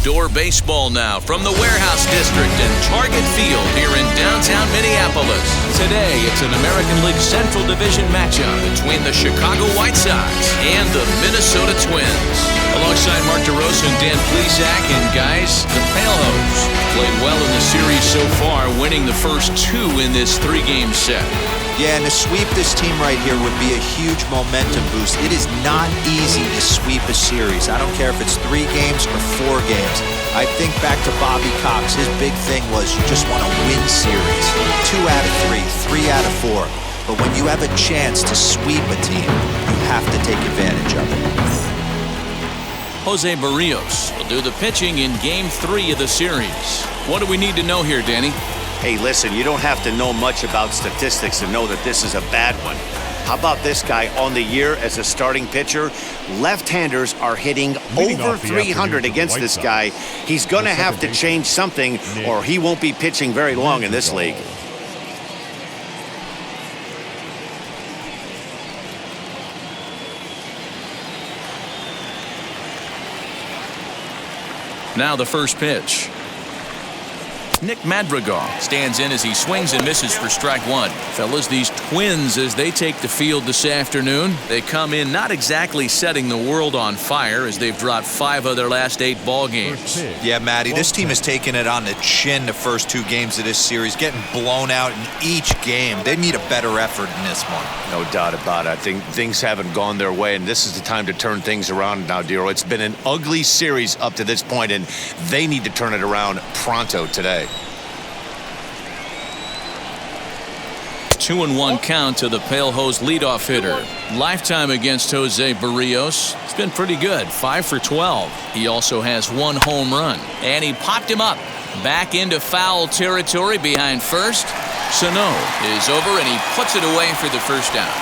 Outdoor baseball now from the Warehouse District and Target Field here in downtown Minneapolis. Today, it's an American League Central Division matchup between the Chicago White Sox and the Minnesota Twins. Alongside Mark DeRosa and Dan Plesac, and guys, the Palehose played well in the series so far, winning the first two in this three-game set. Yeah, and to sweep this team right here would be a huge momentum boost. It is not easy to sweep a series. I don't care if it's 3 games or 4 games. I think back to Bobby Cox. His big thing was you just want to win series. 2 out of 3, 3 out of 4. But when you have a chance to sweep a team, you have to take advantage of it. Jose Barrios will do the pitching in Game 3 of the series. What do we need to know here, Danny? Hey, listen, you don't have to know much about statistics to know that this is a bad one. How about this guy on the year as a starting pitcher? Left-handers are hitting over 300 against this guy. He's going to have to change something or he won't be pitching very long in this league. Now the first pitch. Nick Madrigal stands in as he swings and misses for strike one. Fellas, these Twins, as they take the field this afternoon, they come in not exactly setting the world on fire as they've dropped 5 of their last 8 ball games. Yeah, Matty, this team has taken it on the chin the first 2 games of this series, getting blown out in each game. They need a better effort in this one. No doubt about it. I think things haven't gone their way, and this is the time to turn things around now, Dero. It's been an ugly series up to this point, and they need to turn it around pronto today. 2-1 count to the Palehose leadoff hitter. Lifetime against Jose Barrios, it's been pretty good, 5 for 12. He also has 1 home run, and he popped him up back into foul territory behind first. Sano is over, and he puts it away for the first down.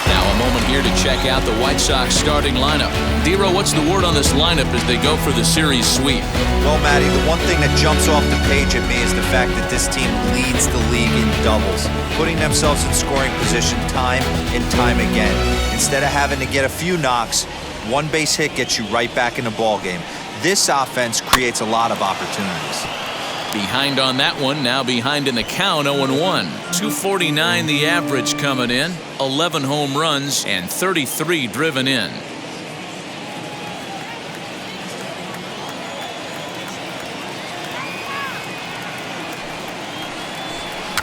Now a moment here to check out the White Sox starting lineup. Dero, what's the word on this lineup as they go for the series sweep? Well, Matty, the one thing that jumps off the page at me is the fact that this team leads the league in doubles, putting themselves in scoring position time and time again. Instead of having to get a few knocks, 1 base hit gets you right back in the ball game. This offense creates a lot of opportunities. Behind on that one, now behind in the count, 0-1. 249 the average coming in, 11 home runs and 33 driven in.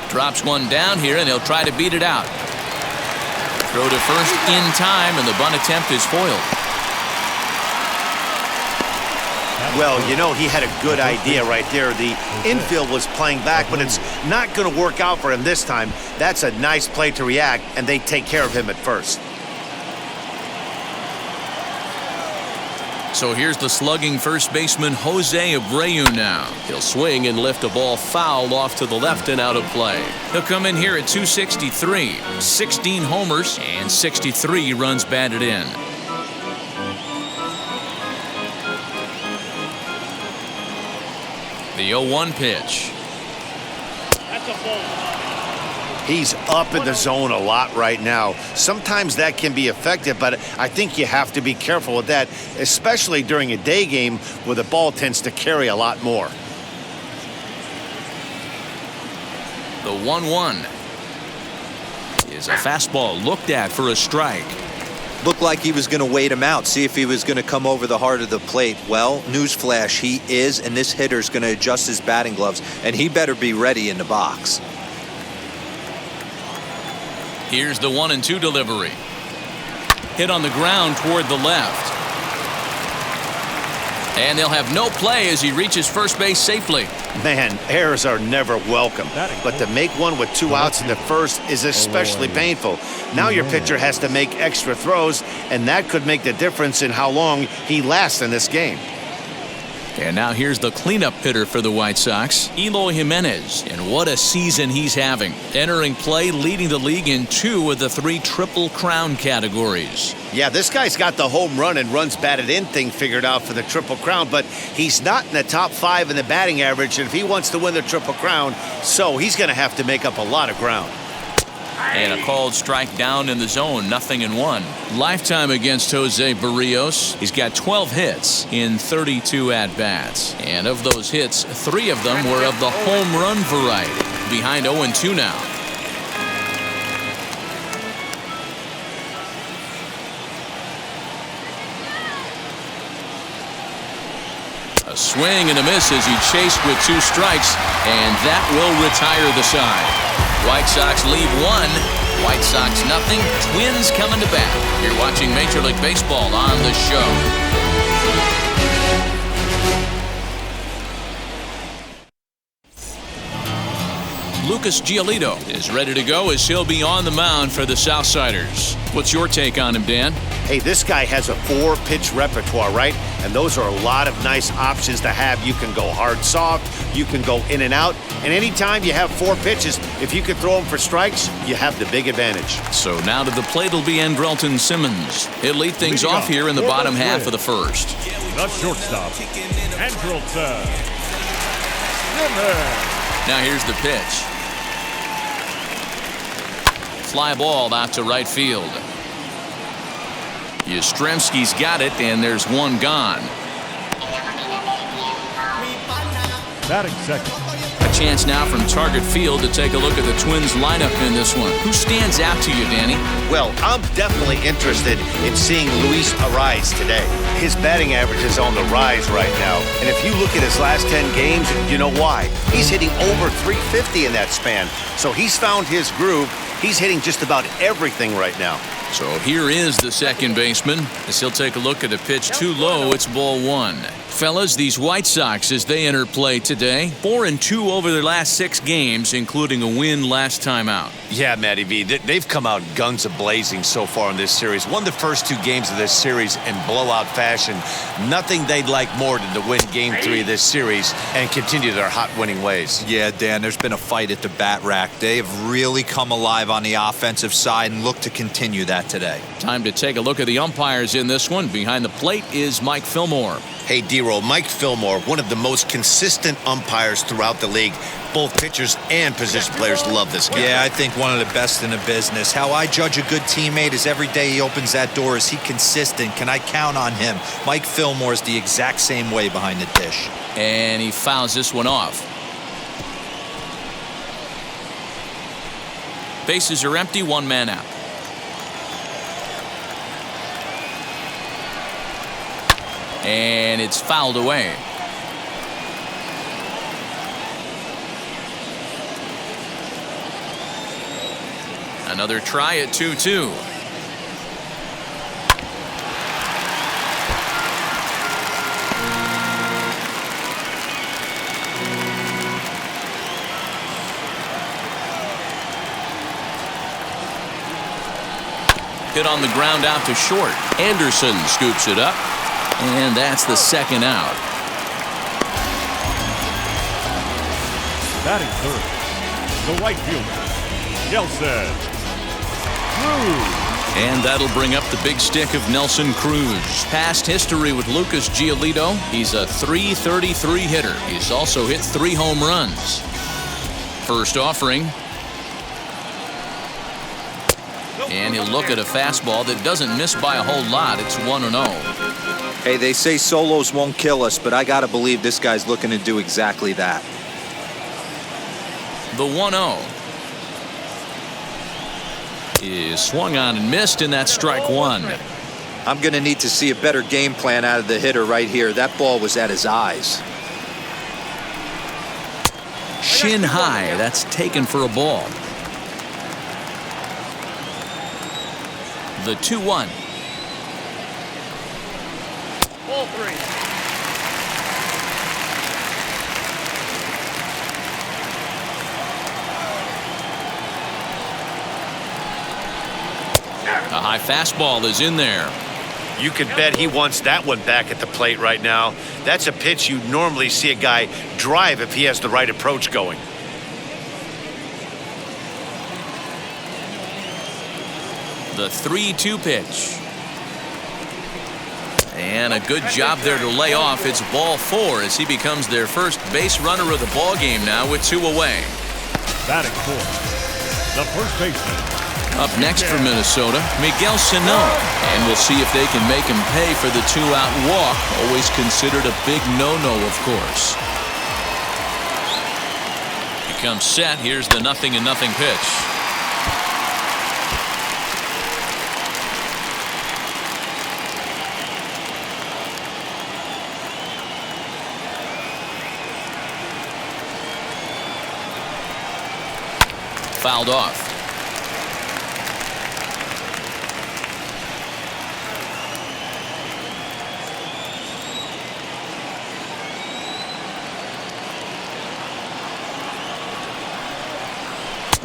Drops one down here, and they'll try to beat it out. Throw to first in time, and the bunt attempt is foiled. Well, you know, he had a good idea right there. The infield was playing back, but it's not going to work out for him this time. That's a nice play to react, and they take care of him at first. So here's the slugging first baseman Jose Abreu now. He'll swing and lift a ball foul off to the left and out of play. He'll come in here at 263, 16 homers and 63 runs batted in. The 0-1 pitch. That's a ball. He's up in the zone a lot right now. Sometimes that can be effective, but I think you have to be careful with that, especially during a day game where the ball tends to carry a lot more. The 1-1 is a fastball looked at for a strike. Looked like he was going to wait him out, see if he was going to come over the heart of the plate. Well, newsflash, he is, and this hitter's going to adjust his batting gloves, and he better be ready in the box. Here's the 1-2 delivery. Hit on the ground toward the left. And they'll have no play as he reaches first base safely. Man, errors are never welcome. But to make one with 2 outs in the first is especially painful. Now your pitcher has to make extra throws, and that could make the difference in how long he lasts in this game. And now here's the cleanup hitter for the White Sox, Eloy Jimenez. And what a season he's having. Entering play, leading the league in 2 of the 3 Triple Crown categories. Yeah, this guy's got the home run and runs batted in thing figured out for the Triple Crown, but he's not in the top 5 in the batting average, and if he wants to win the Triple Crown, so he's going to have to make up a lot of ground. And a called strike down in the zone, 0-1. Lifetime against Jose Barrios. He's got 12 hits in 32 at-bats. And of those hits, 3 of them were of the home run variety. Behind 0-2 now. A swing and a miss as he chased with 2 strikes, and that will retire the side. White Sox leave 1. White Sox nothing. Twins coming to bat. You're watching Major League Baseball on the show. Lucas Giolito is ready to go as he'll be on the mound for the Southsiders. What's your take on him, Dan? Hey, this guy has a 4-pitch repertoire, right? And those are a lot of nice options to have. You can go hard, soft. You can go in and out. And anytime you have 4 pitches, if you can throw them for strikes, you have the big advantage. So now to the plate will be Andrelton Simmons. He'll lead things off here in the bottom half of the first. The shortstop, Andrelton Simmons. Now here's the pitch. Fly ball out to right field. Yastrzemski's got it, and there's 1 gone. Batting second. A chance now from target field to take a look at the Twins lineup in this one. Who stands out to you, Danny? Well, I'm definitely interested in seeing Luis Arraez today. His batting average is on the rise right now. And if you look at his last 10 games, you know why. He's hitting over 350 in that span. So he's found his groove. He's hitting just about everything right now. So here is the second baseman as he'll take a look at a pitch too low. It's ball 1. Fellas, these White Sox, as they enter play today, 4-2 over their last 6 games, including a win last time out. Yeah, Matty V, they've come out guns a-blazing so far in this series. Won the first 2 games of this series in blowout fashion. Nothing they'd like more than to win Game 3 of this series and continue their hot winning ways. Yeah, Dan, there's been a fight at the bat rack. They have really come alive on the offensive side and look to continue that today. Time to take a look at the umpires in this one. Behind the plate is Mike Fillmore. Hey, D-Roll, Mike Fillmore, one of the most consistent umpires throughout the league. Both pitchers and position players love this guy. Yeah, I think one of the best in the business. How I judge a good teammate is every day he opens that door. Is he consistent? Can I count on him? Mike Fillmore is the exact same way behind the dish. And he fouls this one off. Bases are empty, 1 man out. And it's fouled away. Another try at 2-2. Hit on the ground out to short. Anderson scoops it up. And that's the second out. Batting third, the right fielder, Nelson Cruz. And that'll bring up the big stick of Nelson Cruz. Past history with Lucas Giolito. He's a .333 hitter. He's also hit 3 home runs. First offering. And he'll look at a fastball that doesn't miss by a whole lot. It's 1-0. Hey, they say solos won't kill us, but I got to believe this guy's looking to do exactly that. The 1-0 is swung on and missed, and that's strike 1. I'm going to need to see a better game plan out of the hitter right here. That ball was at his eyes. Shin high. That's taken for a ball. The 2-1. Ball 3. A high fastball is in there. You can bet he wants that one back at the plate right now. That's a pitch you normally see a guy drive if he has the right approach going. The 3-2 pitch. And a good job there to lay off. It's ball 4 as he becomes their first base runner of the ball game now with 2 away. Batting fourth, the first baseman, Up next for Minnesota, Miguel Sano. And we'll see if they can make him pay for the 2-out walk. Always considered a big no-no, of course. He comes set. Here's the 0-0 pitch. Fouled off.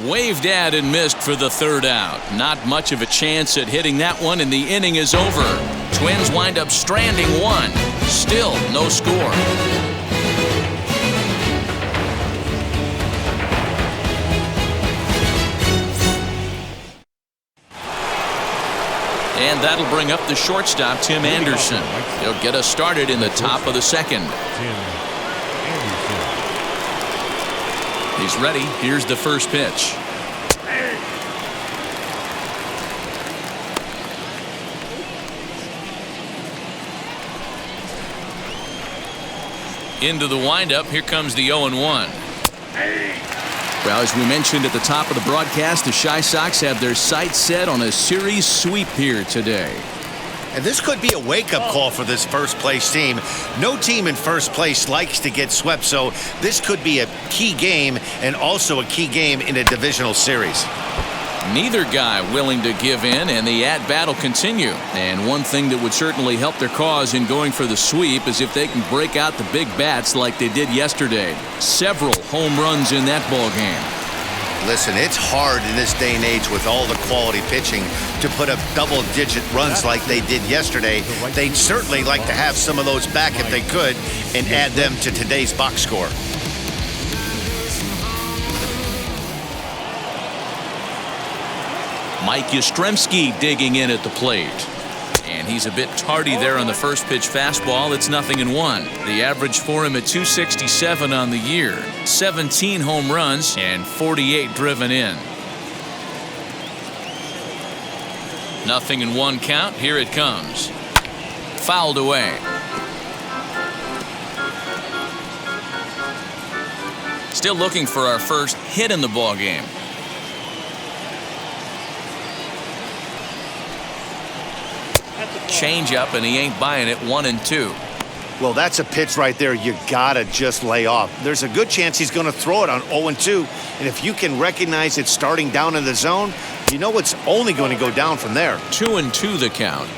Waved at and missed for the 3rd out. Not much of a chance at hitting that one, and the inning is over. Twins wind up stranding 1. Still no score. And that'll bring up the shortstop, Tim Anderson. He'll get us started in the top of the 2nd. He's ready. Here's the first pitch. Into the windup. Here comes the 0-1. Well, as we mentioned at the top of the broadcast, the Chi Sox have their sights set on a series sweep here today. And this could be a wake-up call for this first-place team. No team in first place likes to get swept, so this could be a key game and also a key game in a divisional series. Neither guy willing to give in, and the at-bat will continue. And one thing that would certainly help their cause in going for the sweep is if they can break out the big bats like they did yesterday. Several home runs in that ball game. Listen, it's hard in this day and age with all the quality pitching to put up double-digit runs like they did yesterday. They'd certainly like to have some of those back if they could and add them to today's box score. Mike Yastrzemski digging in at the plate. And he's a bit tardy there on the first pitch fastball. It's 0-1. The average for him at 267 on the year. 17 home runs and 48 driven in. 0-1 count. Here it comes. Fouled away. Still looking for our first hit in the ball game. Change up, and he ain't buying it. 1-2. Well, that's a pitch right there you gotta just lay off. There's a good chance he's going to throw it on 0-2, and if you can recognize it starting down in the zone, you know it's only going to go down from there. 2-2 the count.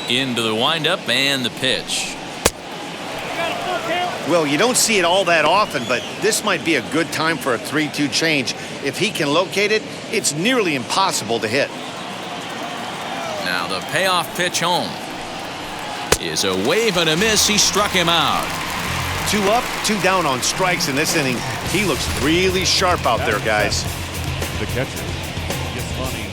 Into the windup and the pitch. Well, you don't see it all that often, but this might be a good time for a 3-2 change. If he can locate it, it's nearly impossible to hit. Now the payoff pitch home is a wave and a miss. He struck him out. 2 up, 2 down on strikes in this inning. He looks really sharp out there, guys. The catcher, Yastrzemski.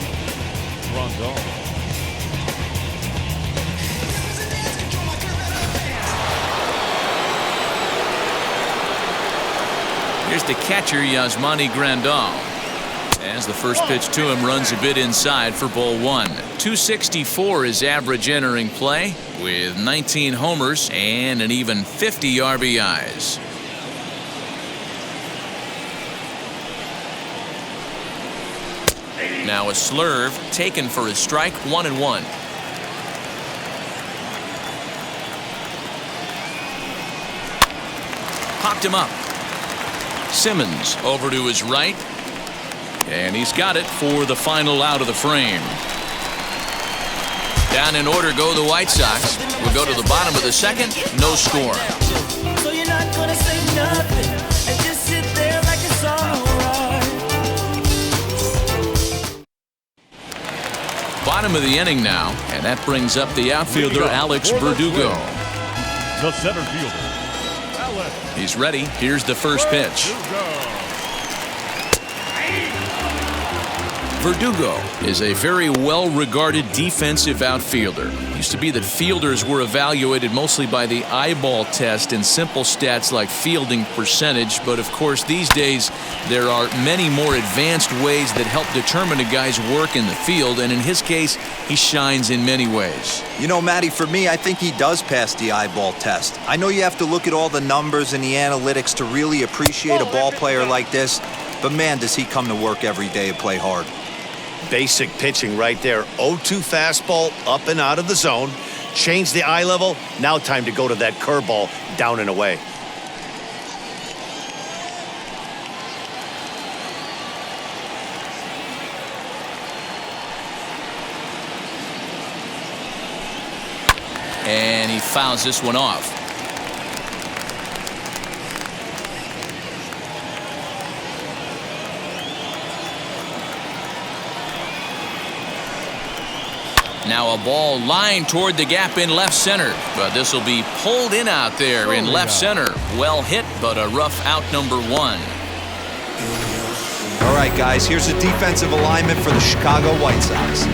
Here's the catcher, Yasmani Grandal. As the first pitch to him runs a bit inside for ball 1. 264 is average entering play with 19 homers and an even 50 RBIs. Now a slurve taken for a strike. 1-1. Popped him up. Simmons over to his right, and he's got it for the final out of the frame. Down in order go the White Sox. We'll go to the bottom of the 2nd. No score. So you're not gonna say nothing and just sit there like it's alright. Bottom of the inning now, and that brings up the outfielder Alex Verdugo. The center fielder. He's ready. Here's the first pitch. Verdugo is a very well-regarded defensive outfielder. It used to be that fielders were evaluated mostly by the eyeball test and simple stats like fielding percentage, but of course these days there are many more advanced ways that help determine a guy's work in the field, and in his case he shines in many ways. You know, Matty, for me, I think he does pass the eyeball test. I know you have to look at all the numbers and the analytics to really appreciate a ball player like this, but man, does he come to work every day and play hard. Basic pitching right there. 0-2 fastball up and out of the zone. Change the eye level. Now time to go to that curveball down and away. And he fouls this one off. Now a ball lined toward the gap in left center, but this will be pulled in out there in left center. Well hit, but a rough out number one. All right, guys, here's a defensive alignment for the Chicago White Sox.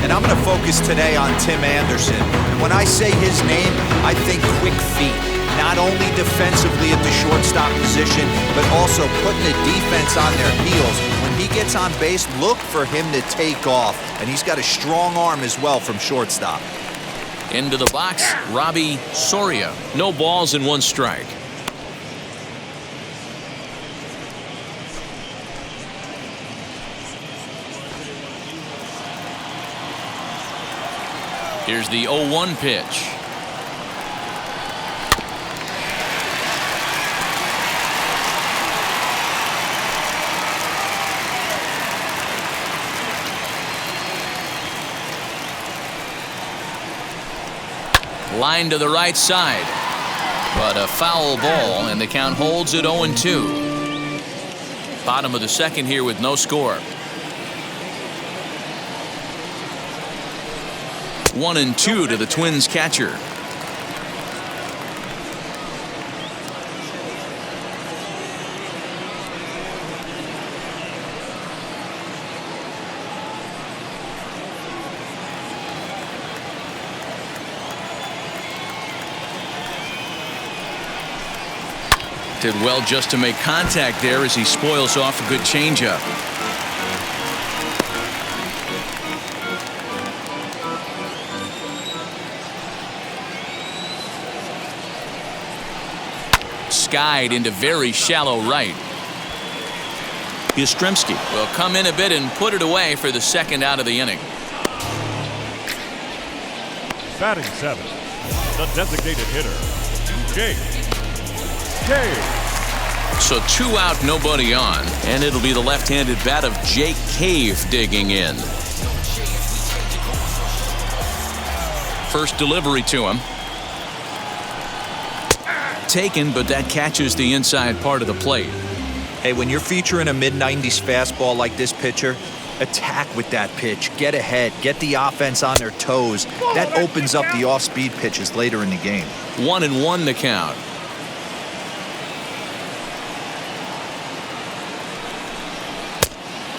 And I'm going to focus today on Tim Anderson. And when I say his name, I think quick feet. Not only defensively at the shortstop position, but also putting the defense on their heels. When he gets on base, look for him to take off. And he's got a strong arm as well from shortstop. Into the box, Robbie Soria. No balls and one strike. Here's the 0-1 pitch. Line to the right side, but a foul ball, and the count holds at 0-2. Bottom of the second here with no score. 1-2 to the Twins catcher. Did well just to make contact there as he spoils off a good changeup. Skied into very shallow right. Yastrzemski will come in a bit and put it away for the second out of the inning. Batting seventh, the designated hitter, Jake. So 2 out, nobody on, and it'll be the left-handed bat of Jake Cave digging in. First delivery to him. Taken, but that catches the inside part of the plate. Hey, when you're featuring a mid-90s fastball like this pitcher, attack with that pitch. Get ahead. Get the offense on their toes. That opens up the off-speed pitches later in the game. 1-1 the count.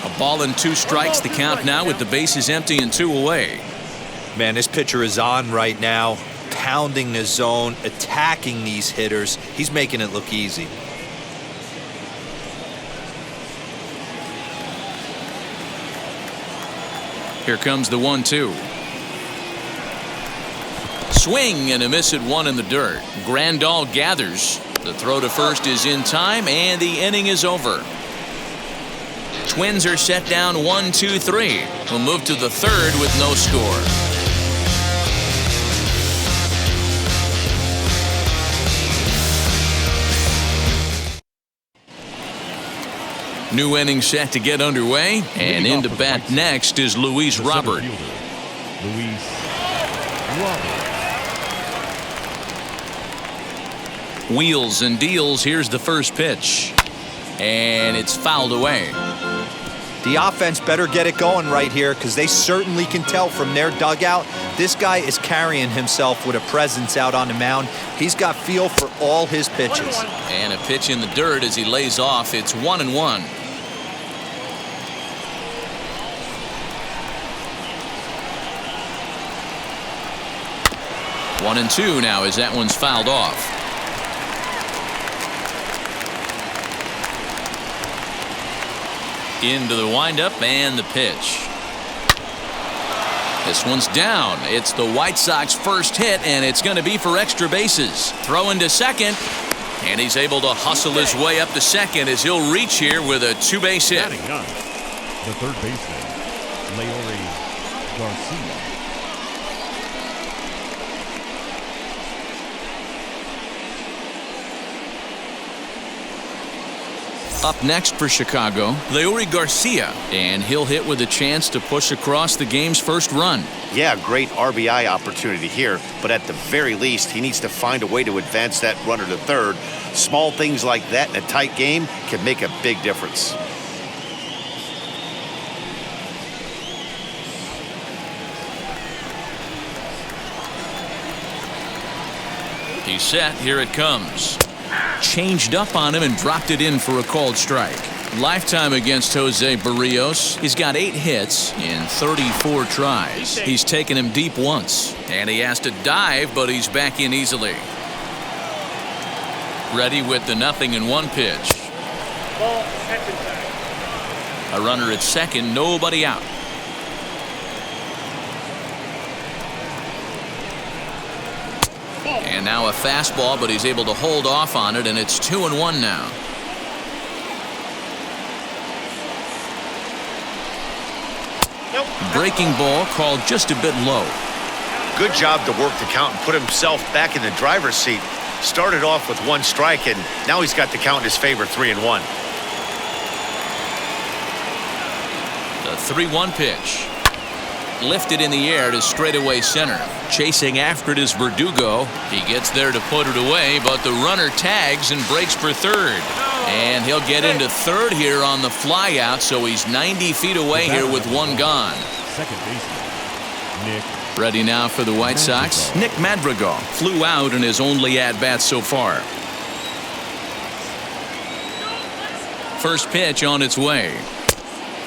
A ball and 2 strikes the count now with the bases empty and 2 away. Man, this pitcher is on right now, pounding the zone, attacking these hitters. He's making it look easy. Here comes the 1-2. Swing and a miss at 1 in the dirt. Grandal gathers. The throw to first is in time, and the inning is over. Twins are set down 1-2-3. We'll move to the third with no score. New inning set to get underway, and in to bat next is Luis Robert. Wheels and deals. Here's the first pitch, and it's fouled away. The offense better get it going right here, because they certainly can tell from their dugout this guy is carrying himself with a presence out on the mound. He's got feel for all his pitches. And a pitch in the dirt as he lays off. It's 1-1. 1-2 now as that one's fouled off. Into the windup and the pitch. This one's down. It's the White Sox first hit, and it's going to be for extra bases. Throw into second, and he's able to hustle his way up to second as he'll reach here with a two-base hit. Batting ninth, the third baseman, Garcia. Up next for Chicago, Leury Garcia, and he'll hit with a chance to push across the game's first run. Yeah, great RBI opportunity here, but at the very least, he needs to find a way to advance that runner to third. Small things like that in a tight game can make a big difference. He's set. Here it comes. Changed up on him and dropped it in for a called strike. Lifetime against Jose Barrios. He's got 8 hits in 34 tries. He's taken him deep once, and he has to dive, but he's back in easily. Ready with the 0-1 pitch. Ball, second time. A runner at second, nobody out. And now a fastball, but he's able to hold off on it, and it's 2-1 now. Breaking ball called just a bit low. Good job to work the count and put himself back in the driver's seat. Started off with 1 strike, and now he's got the count in his favor, 3-1. The 3-1 pitch. Lifted in the air to straightaway center. Chasing after it is Verdugo. He gets there to put it away, but the runner tags and breaks for third. And he'll get into third here on the fly out, so he's 90 feet away here with 1 gone. Second baseman, Nick. Ready now for the White Sox. Nick Madrigal flew out in his only at-bat so far. First pitch on its way.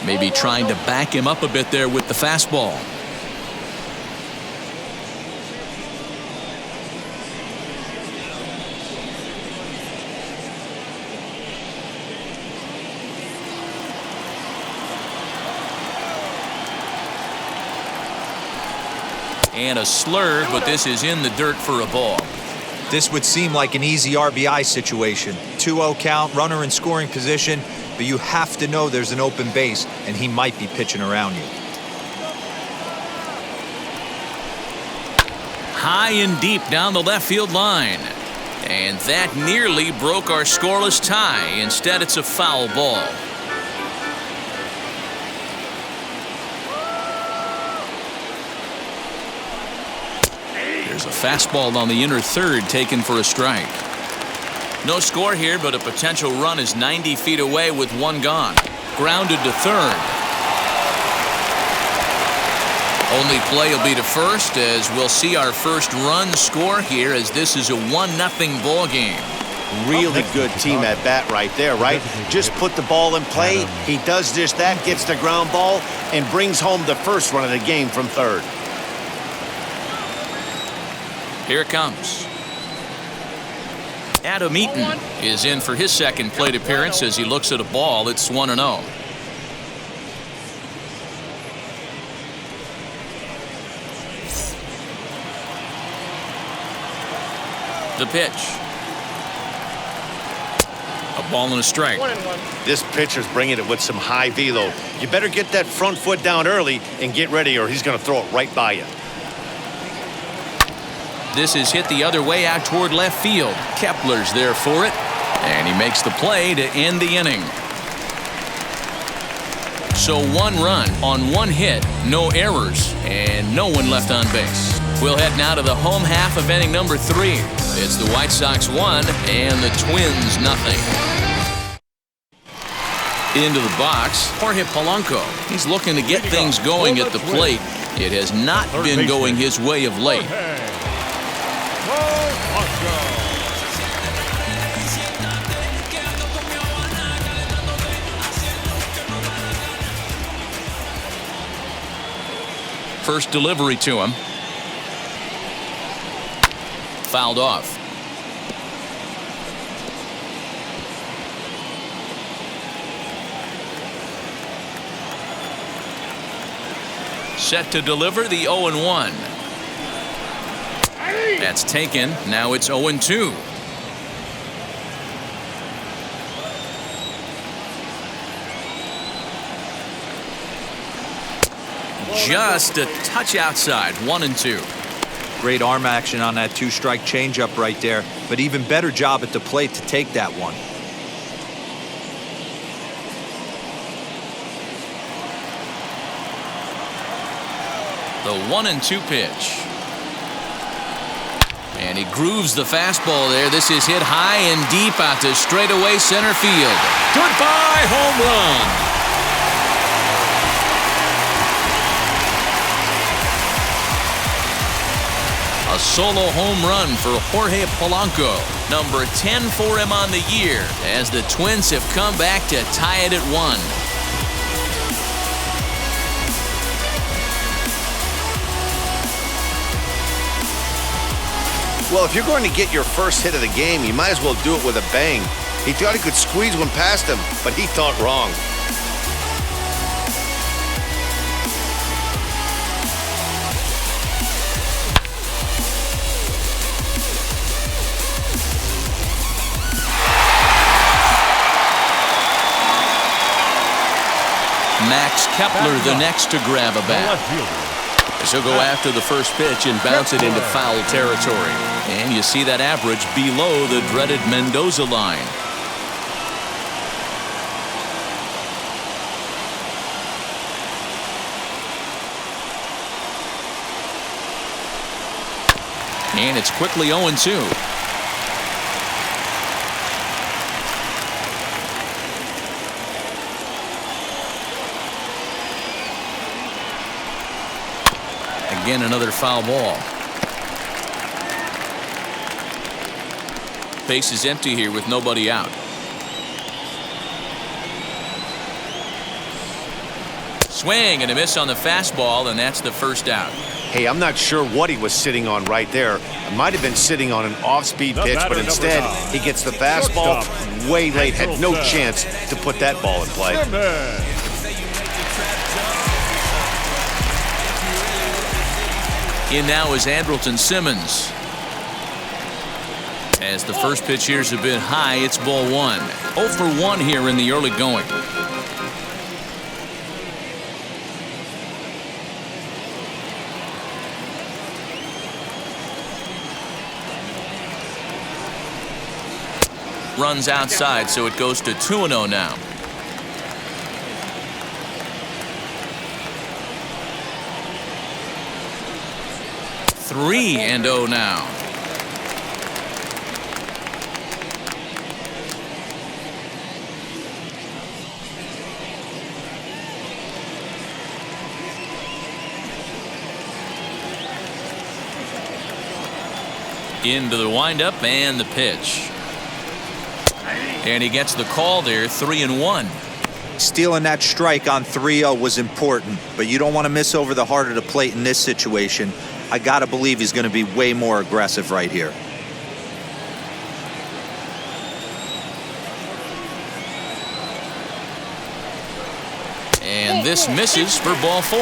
Maybe trying to back him up a bit there with the fastball. And a slurve, but this is in the dirt for a ball. This would seem like an easy RBI situation. 2-0 count, runner in scoring position, but you have to know there's an open base, and he might be pitching around you. High and deep down the left field line. And that nearly broke our scoreless tie. Instead, it's a foul ball. There's a fastball on the inner third taken for a strike. No score here, but a potential run is 90 feet away with 1 gone. Grounded to third. Only play will be to first as we'll see our first run score here as this is a 1-0 ball game. Really good team at bat right there, right? Just put the ball in play. He does just that, gets the ground ball, and brings home the first run of the game from third. Here it comes. Adam Eaton is in for his second plate appearance as he looks at a ball. It's 1-0. The pitch. A ball and a strike. 1-1. This pitcher's bringing it with some high velo. You better get that front foot down early and get ready, or he's going to throw it right by you. This is hit the other way out toward left field. Kepler's there for it, and he makes the play to end the inning. So 1 run on 1 hit, no errors, and no one left on base. We'll head now to the home half of inning number 3. It's the White Sox 1 and the Twins 0. Into the box, Jorge Polanco. He's looking to get things going at the plate. It has not been going his way of late. First delivery to him. fouled off. Set to deliver the 0-1. That's taken. Now it's 0-2. Just a touch outside. 1-2. Great arm action on that two-strike changeup right there, but even better job at the plate to take that one. The 1-2 pitch. And he grooves the fastball there. This is hit high and deep out to straightaway center field. Goodbye, home run. A solo home run for Jorge Polanco. Number 10 for him on the year, as the Twins have come back to tie it at 1. Well, if you're going to get your first hit of the game, you might as well do it with a bang. He thought he could squeeze one past him, but he thought wrong. Max Kepler the next to grab a bat. So he'll go after the first pitch and bounce it into foul territory. And you see that average below the dreaded Mendoza line. And it's quickly 0-2. Again, another foul ball. Base is empty here with nobody out. Swing and a miss on the fastball, and that's the first out. Hey, I'm not sure what he was sitting on right there. It might have been sitting on an off-speed pitch, but instead he gets the fastball way late. Had no chance to put that ball in play. In now is Andrelton Simmons. As the first pitch here is a bit high, it's ball 1. 0 for 1 here in the early going. Runs outside, so it goes to 2-0 now. Three and 0 now. Into the windup and the pitch. And he gets the call there, 3-1. Stealing that strike on 3-0 was important, but you don't want to miss over the heart of the plate in this situation. I got to believe he's going to be way more aggressive right here. And this misses for ball 4.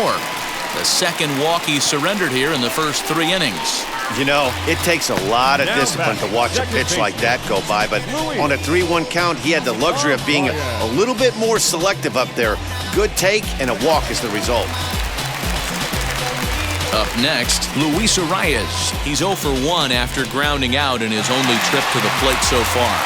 The second walk he surrendered here in the first 3 innings. You know, it takes a lot of discipline to watch a pitch like that go by, but on a 3-1 count, he had the luxury of being a little bit more selective up there. Good take, and a walk is the result. Up next, Luis Arias. He's 0 for 1 after grounding out in his only trip to the plate so far.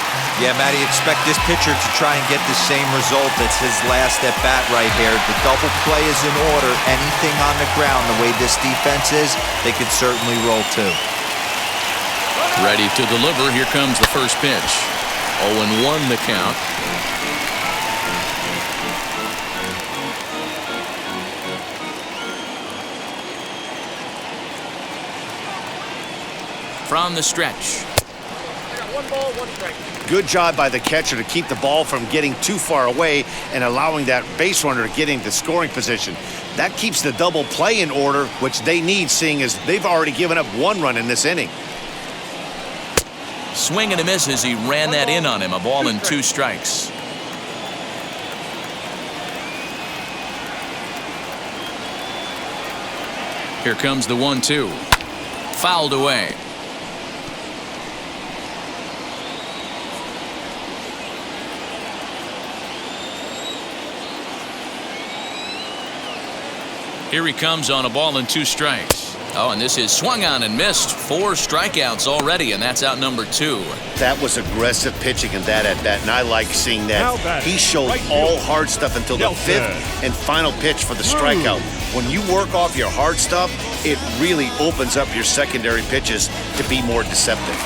Yeah, Matty, expect this pitcher to try and get the same result as his last at bat right here. The double play is in order. Anything on the ground, the way this defense is, they could certainly roll too. Ready to deliver. Here comes the first pitch. 0-1 the count. From the stretch. One ball, one strike. Good job by the catcher to keep the ball from getting too far away and allowing that base runner to get into scoring position. That keeps the double play in order, which they need, seeing as they've already given up 1 run in this inning. Swing and a miss as he ran that in on him. A ball and 2 strikes. Here comes the 1-2. Fouled away. Here he comes on a ball and 2 strikes. Oh, and this is swung on and missed. 4 strikeouts already, and that's out number 2. That was aggressive pitching in that at bat, and I like seeing that. He showed all hard stuff until the 5th and final pitch for the strikeout. When you work off your hard stuff, it really opens up your secondary pitches to be more deceptive.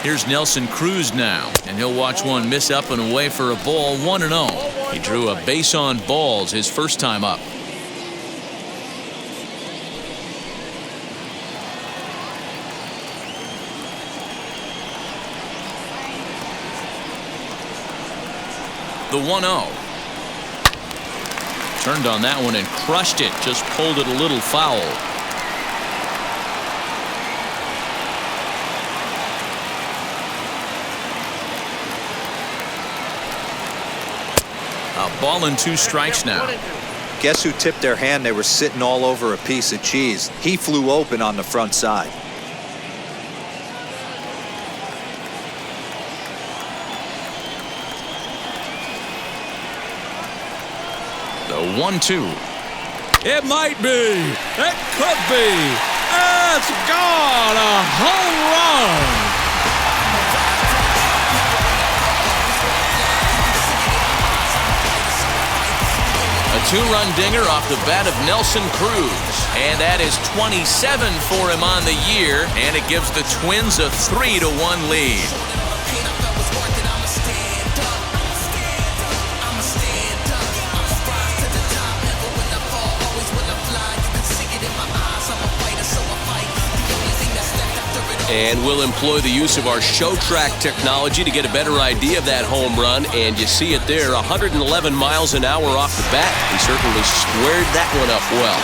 Here's Nelson Cruz now, and he'll watch one miss up and away for a ball, 1-0. He drew a base on balls his first time up. The 1-0. Turned on that one and crushed it, just pulled it a little foul. A ball and 2 strikes now. Guess who tipped their hand? They were sitting all over a piece of cheese. He flew open on the front side. The 1-2. It might be. It could be. It's gone. A home run. A 2-run dinger off the bat of Nelson Cruz. And that is 27 for him on the year. And it gives the Twins a 3-1 lead. And we'll employ the use of our show track technology to get a better idea of that home run. And you see it there, 111 miles an hour off the bat. He certainly squared that one up well.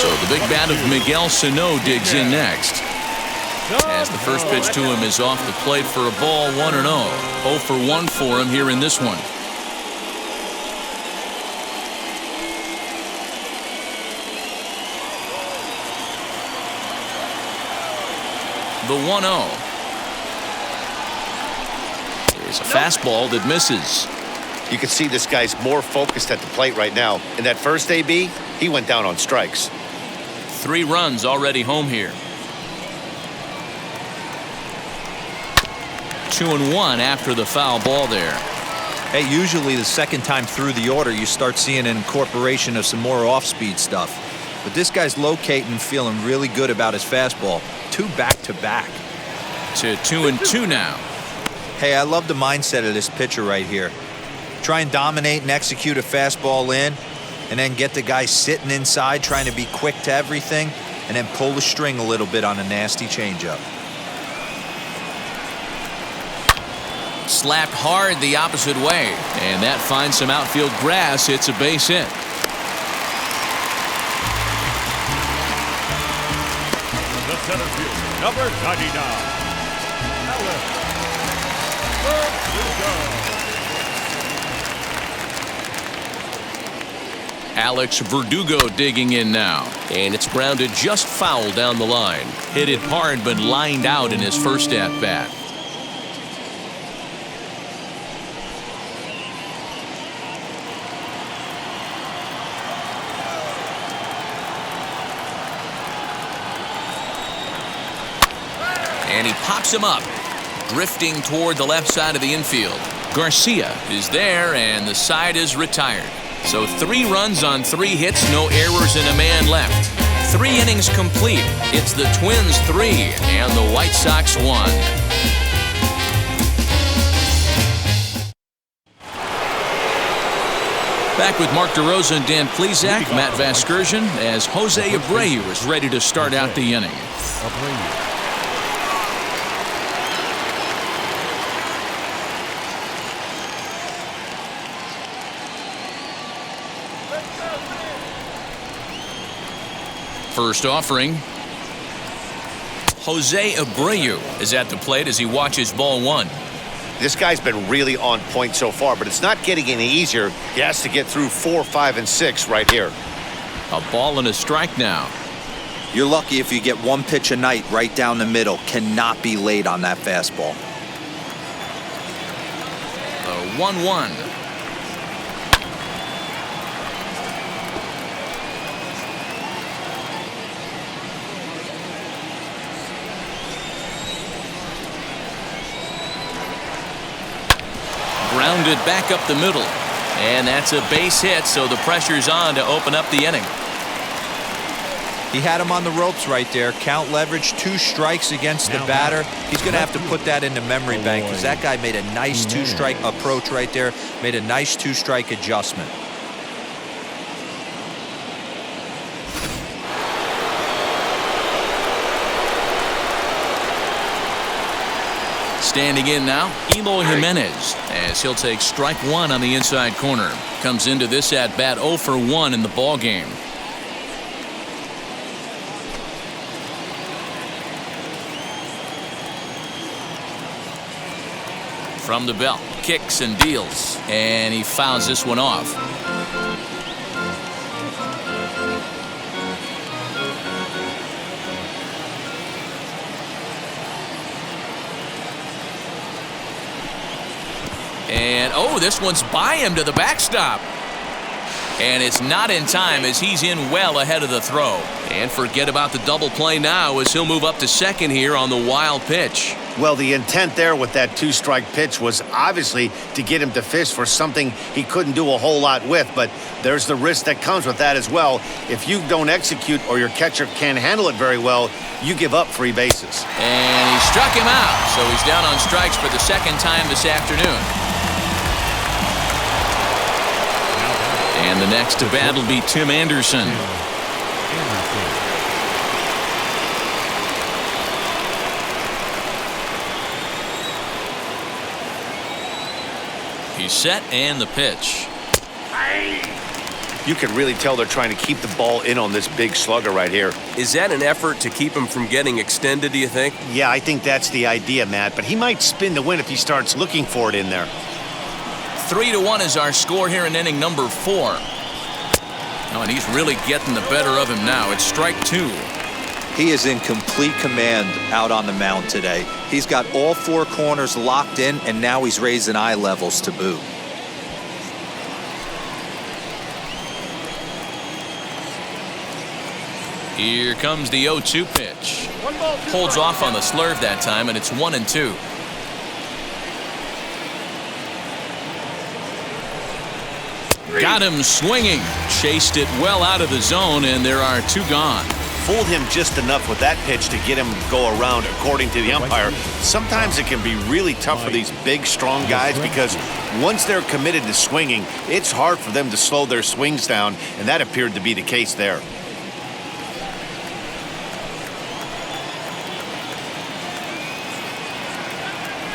So the big bat of Miguel Sano digs in next. As the first pitch to him is off the plate for a ball, 1-0. 0 for 1 for him here in this one. The 1-0 is a fastball that misses. You can see this guy's more focused at the plate right now. In that first AB, he went down on strikes. 3 runs already home here. 2-1 after the foul ball there. Hey, usually the second time through the order, you start seeing an incorporation of some more off-speed stuff. But this guy's locating, feeling really good about his fastball. 2 back-to-back. To 2-2 now. Hey, I love the mindset of this pitcher right here. Try and dominate and execute a fastball in, and then get the guy sitting inside trying to be quick to everything, and then pull the string a little bit on a nasty changeup. Slapped hard the opposite way, and that finds some outfield grass. It's a base hit. The center fielder, number 99, Alex Verdugo digging in now. And it's grounded just foul down the line. Hit it hard but lined out in his first at-bat. And he pops him up, drifting toward the left side of the infield. Garcia is there, and the side is retired. So 3 runs on 3 hits, no errors, and a man left. 3 innings complete. It's the Twins 3 and the White Sox 1. Back with Mark DeRosa and Dan Plesac, Matt Vasgersian, as Jose Abreu is ready to start out the inning. First offering. Jose Abreu is at the plate as he watches ball 1. This guy's been really on point so far, but it's not getting any easier. He has to get through 4, 5, and 6 right here. A ball and a strike now. You're lucky if you get one pitch a night right down the middle. Cannot be late on that fastball. The 1-1. Grounded back up the middle. And that's a base hit, so the pressure's on to open up the inning. He had him on the ropes right there. Count leverage, 2 strikes against the batter. He's going to have to put that into memory bank because that guy made a nice 2-strike approach right there. Made a nice 2-strike adjustment. Standing in now, Eloy Jimenez, as he'll take strike 1 on the inside corner. Comes into this at bat 0 for 1 in the ball game. From the belt, kicks and deals, and he fouls this one off. And, oh, this one's by him to the backstop. And it's not in time as he's in well ahead of the throw. And forget about the double play now as he'll move up to second here on the wild pitch. Well, the intent there with that 2-strike pitch was obviously to get him to fish for something he couldn't do a whole lot with, but there's the risk that comes with that as well. If you don't execute or your catcher can't handle it very well, you give up free bases. And he struck him out, so he's down on strikes for the second time this afternoon. And the next to bat will be Tim Anderson. He's set and the pitch. You can really tell they're trying to keep the ball in on this big slugger right here. Is that an effort to keep him from getting extended, do you think? Yeah, I think that's the idea, Matt, but he might spin the win if he starts looking for it in there. 3-1 is our score here in inning number 4. Oh, and he's really getting the better of him now. It's strike 2. He is in complete command out on the mound today. He's got all 4 corners locked in, and now he's raising eye levels to boot. Here comes the 0-2 pitch. Holds off on the slurve that time, and it's 1-2. Got him swinging. Chased it well out of the zone, and there are 2 gone. Fooled him just enough with that pitch to get him to go around, according to the umpire. Sometimes it can be really tough for these big, strong guys because once they're committed to swinging, it's hard for them to slow their swings down, and that appeared to be the case there.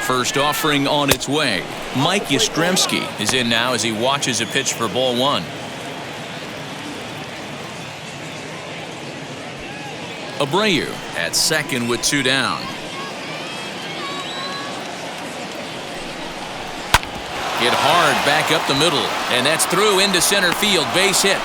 First offering on its way. Mike Yastrzemski is in now as he watches a pitch for ball 1. Abreu at second with 2 down. Hit hard back up the middle, and that's through into center field. Base hit.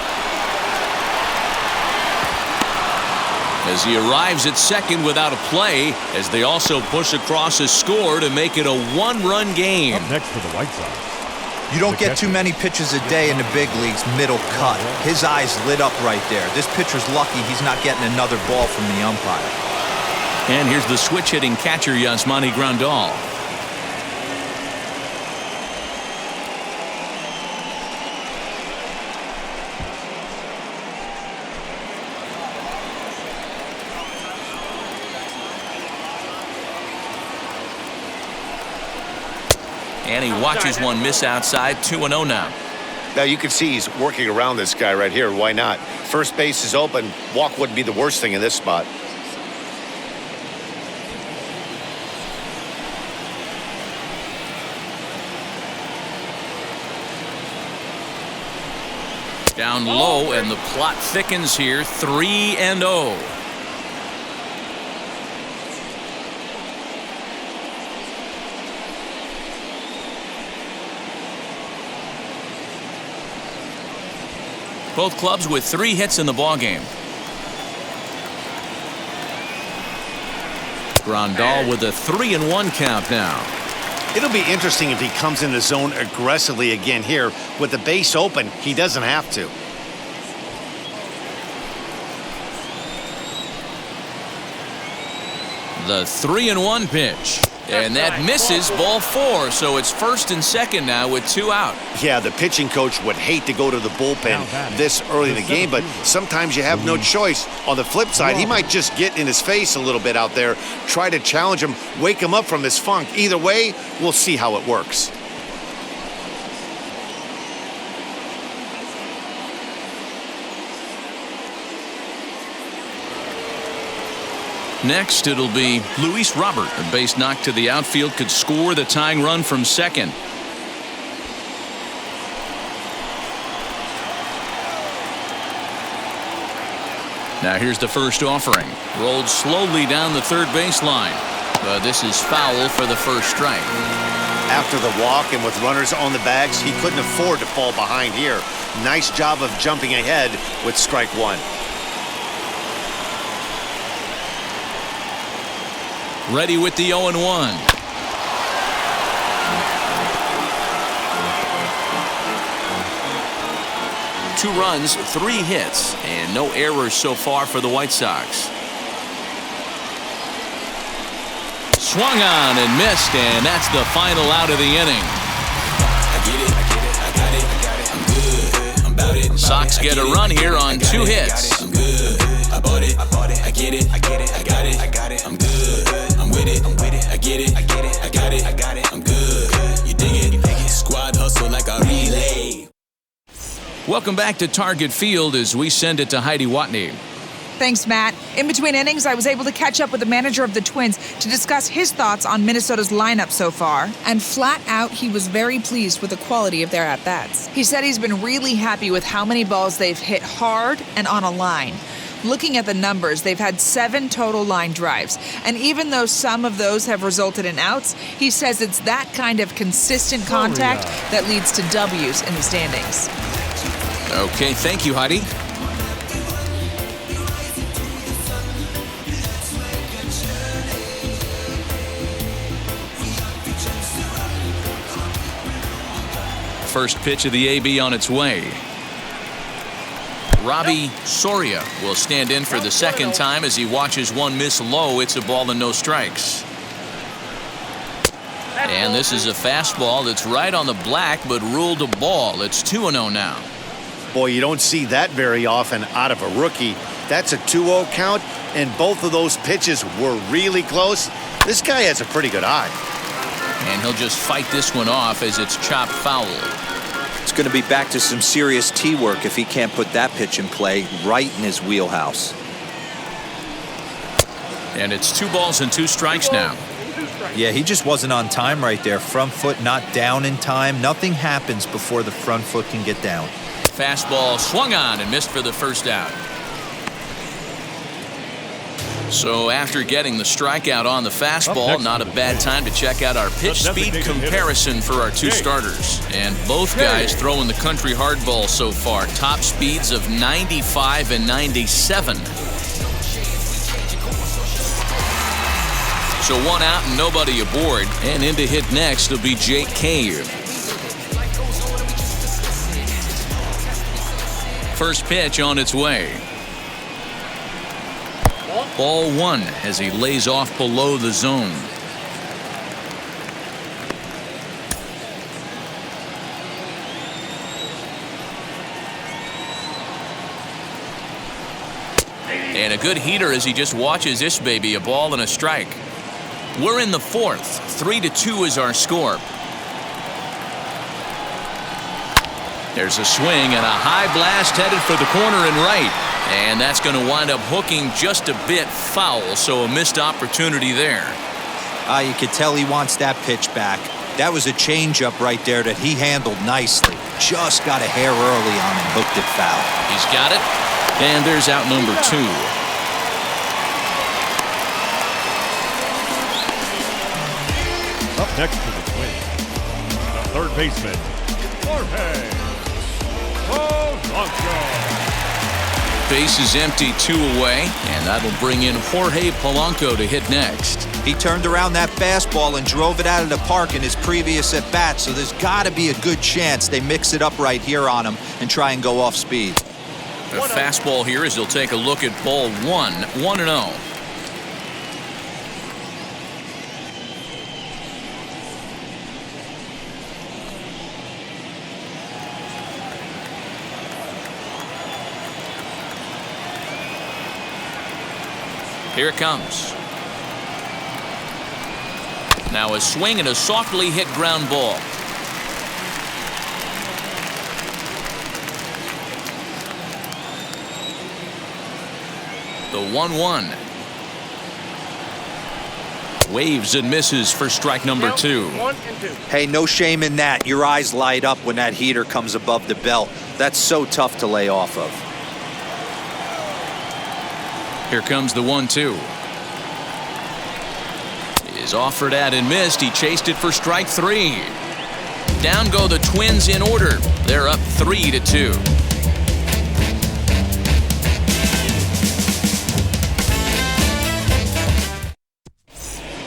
As he arrives at second without a play, as they also push across a score to make it a 1-run game. Up next for the White Sox. You don't get too many pitches a day in the big leagues middle cut. His eyes lit up right there. This pitcher's lucky he's not getting another ball from the umpire. And here's the switch-hitting catcher, Yasmani Grandal. And he watches one miss outside. 2-0 now. Now you can see he's working around this guy right here. Why not? First base is open. Walk wouldn't be the worst thing in this spot. Down low, and the plot thickens here. 3-0. Both clubs with 3 hits in the ballgame. Grandal with a 3-1 count now. It'll be interesting if he comes in the zone aggressively again here. With the base open, he doesn't have to. The 3-1 pitch. And that misses, ball 4. So it's 1st and 2nd now with 2 out. Yeah, the pitching coach would hate to go to the bullpen this early in the game, but sometimes you have no choice. On the flip side, he might just get in his face a little bit out there, try to challenge him, wake him up from his funk. Either way, we'll see how it works. Next, it'll be Luis Robert. A base knock to the outfield could score the tying run from second. Now here's the first offering. Rolled slowly down the third baseline. But this is foul for the first strike. After the walk and with runners on the bags, he couldn't afford to fall behind here. Nice job of jumping ahead with strike 1. Ready with the 0-1. 2 runs, 3 hits, and no errors so far for the White Sox. Swung on and missed, and that's the final out of the inning. Sox get a run here on 2 hits. I'm good. I bought it. I get it. I got it. I'm good. I'm with it. I get it. I got it. I'm good. You dig it. Squad hustle like a relay. Welcome back to Target Field as we send it to Heidi Watney. Thanks, Matt. In between innings, I was able to catch up with the manager of the Twins to discuss his thoughts on Minnesota's lineup so far. And flat out, he was very pleased with the quality of their at-bats. He said he's been really happy with how many balls they've hit hard and on a line. Looking at the numbers, they've had 7 total line drives. And even though some of those have resulted in outs, he says it's that kind of consistent contact that leads to W's in the standings. Okay, thank you, Heidi. First pitch of the AB on its way. Robbie Soria will stand in for the second time as he watches one miss low. It's a ball and no strikes. And this is a fastball that's right on the black but ruled a ball. It's 2-0 now. Boy, you don't see that very often out of a rookie. That's a 2-0 count, and both of those pitches were really close. This guy has a pretty good eye. And he'll just fight this one off as it's chopped foul. It's going to be back to some serious tee work if he can't put that pitch in play right in his wheelhouse. And it's 2 balls and 2 strikes now. Yeah, he just wasn't on time right there. Front foot not down in time. Nothing happens before the front foot can get down. Fastball swung on and missed for the first out. So after getting the strikeout on the fastball, not a bad time to check out our pitch speed comparison for our 2 starters. And both guys throwing the country hardball so far. Top speeds of 95 and 97. So 1 out and nobody aboard. And in to hit next will be Jake Cave. First pitch on its way. Ball 1 as he lays off below the zone. And a good heater as he just watches this baby, a ball and a strike. We're in the 4th. 3-2 is our score. There's a swing and a high blast headed for the corner and right. And that's going to wind up hooking just a bit foul, so a missed opportunity there. You could tell he wants that pitch back. That was a changeup right there that he handled nicely. just got a hair early on and hooked it foul. He's got it. And there's out number 2. Up next to the Twins, the third baseman, Jorge Polanco. Base is empty, 2 away, and that'll bring in Jorge Polanco to hit next. He turned around that fastball and drove it out of the park in his previous at-bat, so there's got to be a good chance they mix it up right here on him and try and go off speed. The fastball here as he'll take a look at ball 1, 1-0. Here it comes. Now a swing and a softly hit ground ball. The 1-1. Waves and misses for strike number 2. 1 and 2. Hey, no shame in that. Your eyes light up when that heater comes above the belt. That's so tough to lay off of. Here comes the 1-2. Is offered at and missed. He chased it for strike 3. Down go the Twins in order. They're up 3-2.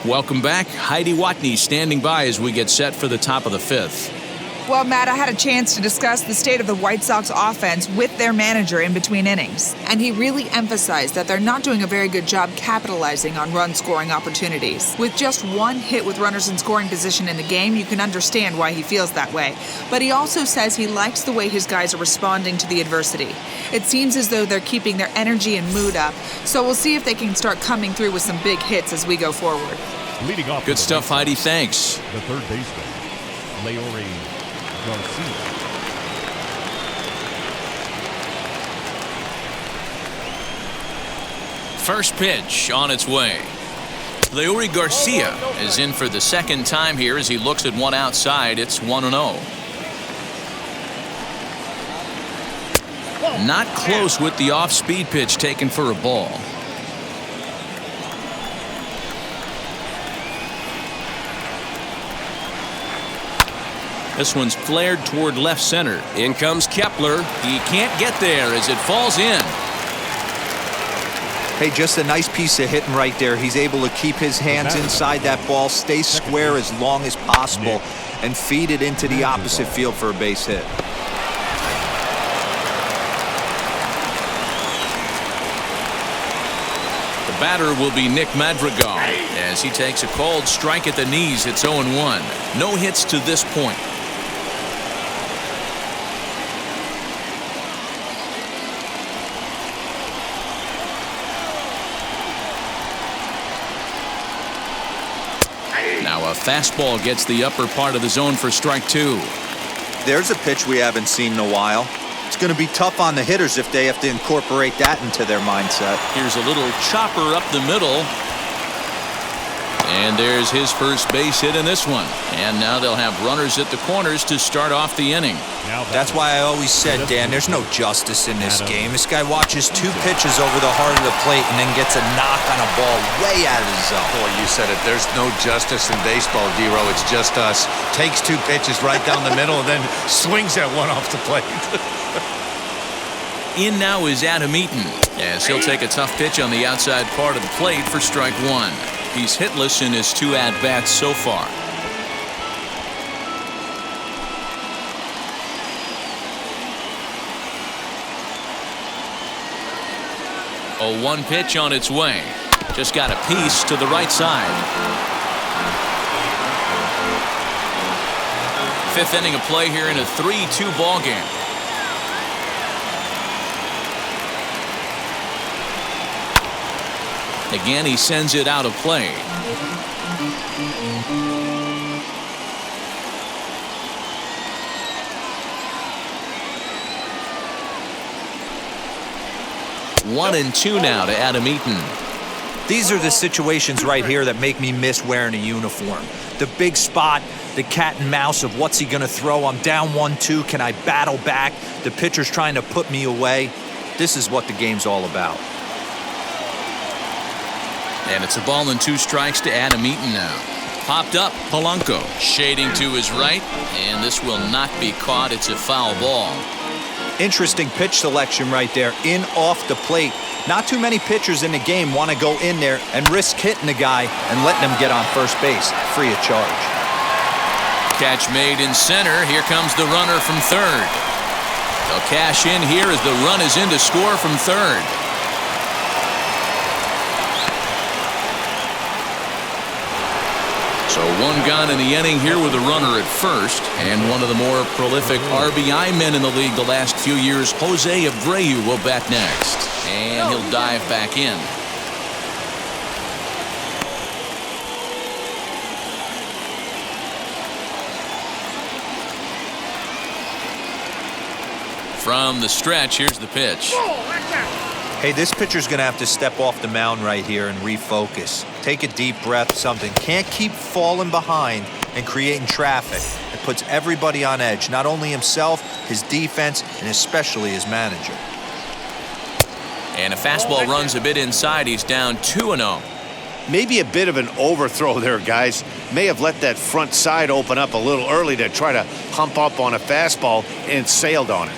Welcome back. Heidi Watney standing by as we get set for the top of the 5th. Well, Matt, I had a chance to discuss the state of the White Sox offense with their manager in between innings, and he really emphasized that they're not doing a very good job capitalizing on run-scoring opportunities. With just 1 hit with runners in scoring position in the game, you can understand why he feels that way. But he also says he likes the way his guys are responding to the adversity. It seems as though they're keeping their energy and mood up, so we'll see if they can start coming through with some big hits as we go forward. Leading off Good stuff, Heidi. Thanks. the third baseman, Leori Garcia. First pitch on its way. Leori Garcia is in for the second time here as he looks at one outside. It's 1-0. Not close with the off-speed pitch taken for a ball. This one's flared toward left center. In comes Kepler. He can't get there as it falls in. Hey, just a nice piece of hitting right there. He's able to keep his hands inside that ball, stay square as long as possible, and feed it into the opposite field for a base hit. The batter will be Nick Madrigal as he takes a called strike at the knees. It's 0-1. No hits to this point. Now a fastball gets the upper part of the zone for strike 2. There's a pitch we haven't seen in a while. It's going to be tough on the hitters if they have to incorporate that into their mindset. Here's a little chopper up the middle. And there's his first base hit in this one. And now they'll have runners at the corners to start off the inning. That's why I always said, Dan, there's no justice in this game. This guy watches 2 pitches over the heart of the plate and then gets a knock on a ball way out of the zone. Boy, you said it. There's no justice in baseball, Dero. It's just us. Takes 2 pitches right down the middle and then swings at one off the plate. In now is Adam Eaton as he'll take a tough pitch on the outside part of the plate for strike 1. He's hitless in his 2 at-bats so far. A 1 pitch on its way. Just got a piece to the right side. 5th inning of play here in a 3-2 ball game. Again, he sends it out of play. One and 2 now to Adam Eaton. These are the situations right here that make me miss wearing a uniform. The big spot, The cat and mouse of what's he going to throw? I'm down 1-2. Can I battle back? The pitcher's trying to put me away. This is what the game's all about. And it's a ball and 2 strikes to Adam Eaton now. Popped up, Polanco shading to his right, and this will not be caught. It's a foul ball. Interesting pitch selection right there, in off the plate. Not too many pitchers in the game want to go in there and risk hitting the guy and letting him get on first base free of charge. Catch made in center. Here comes the runner from third. They'll cash in here as the run is in to score from third. So 1 gone in the inning here with a runner at first, and one of the more prolific RBI men in the league the last few years, Jose Abreu, will bat next, and he'll dive back in. From the stretch, here's the pitch. Hey, this pitcher's going to have to step off the mound right here and refocus. Take a deep breath, something. Can't keep falling behind and creating traffic. It puts everybody on edge, not only himself, his defense, and especially his manager. And a fastball runs a bit inside. He's down 2-0. Maybe a bit of an overthrow there, guys. May have let that front side open up a little early to try to hump up on a fastball and sailed on it.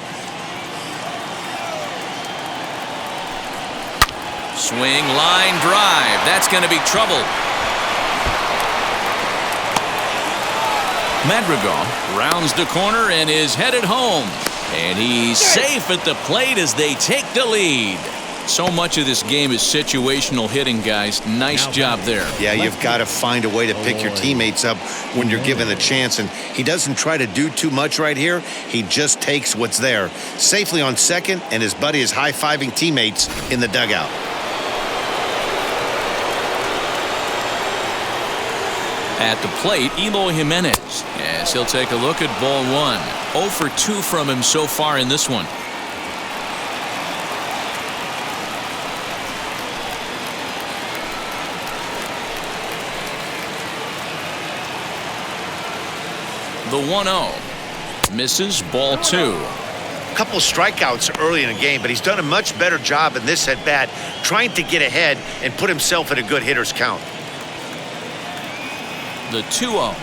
Swing, line drive. That's going to be trouble. Madrigal rounds the corner and is headed home. And he's safe at the plate as they take the lead. So much of this game is situational hitting, guys. Nice job there. Yeah, you've got to find a way to pick your teammates up when you're given the chance. And he doesn't try to do too much right here. He just takes what's there. Safely on second, and his buddy is high-fiving teammates in the dugout. At the plate, Eloy Jimenez, as he'll take a look at ball 1. 0 for 2 from him so far in this one. The 1-0. Misses, ball 2. A couple strikeouts early in the game, but he's done a much better job in this at-bat trying to get ahead and put himself in a good hitter's count. The 2-0.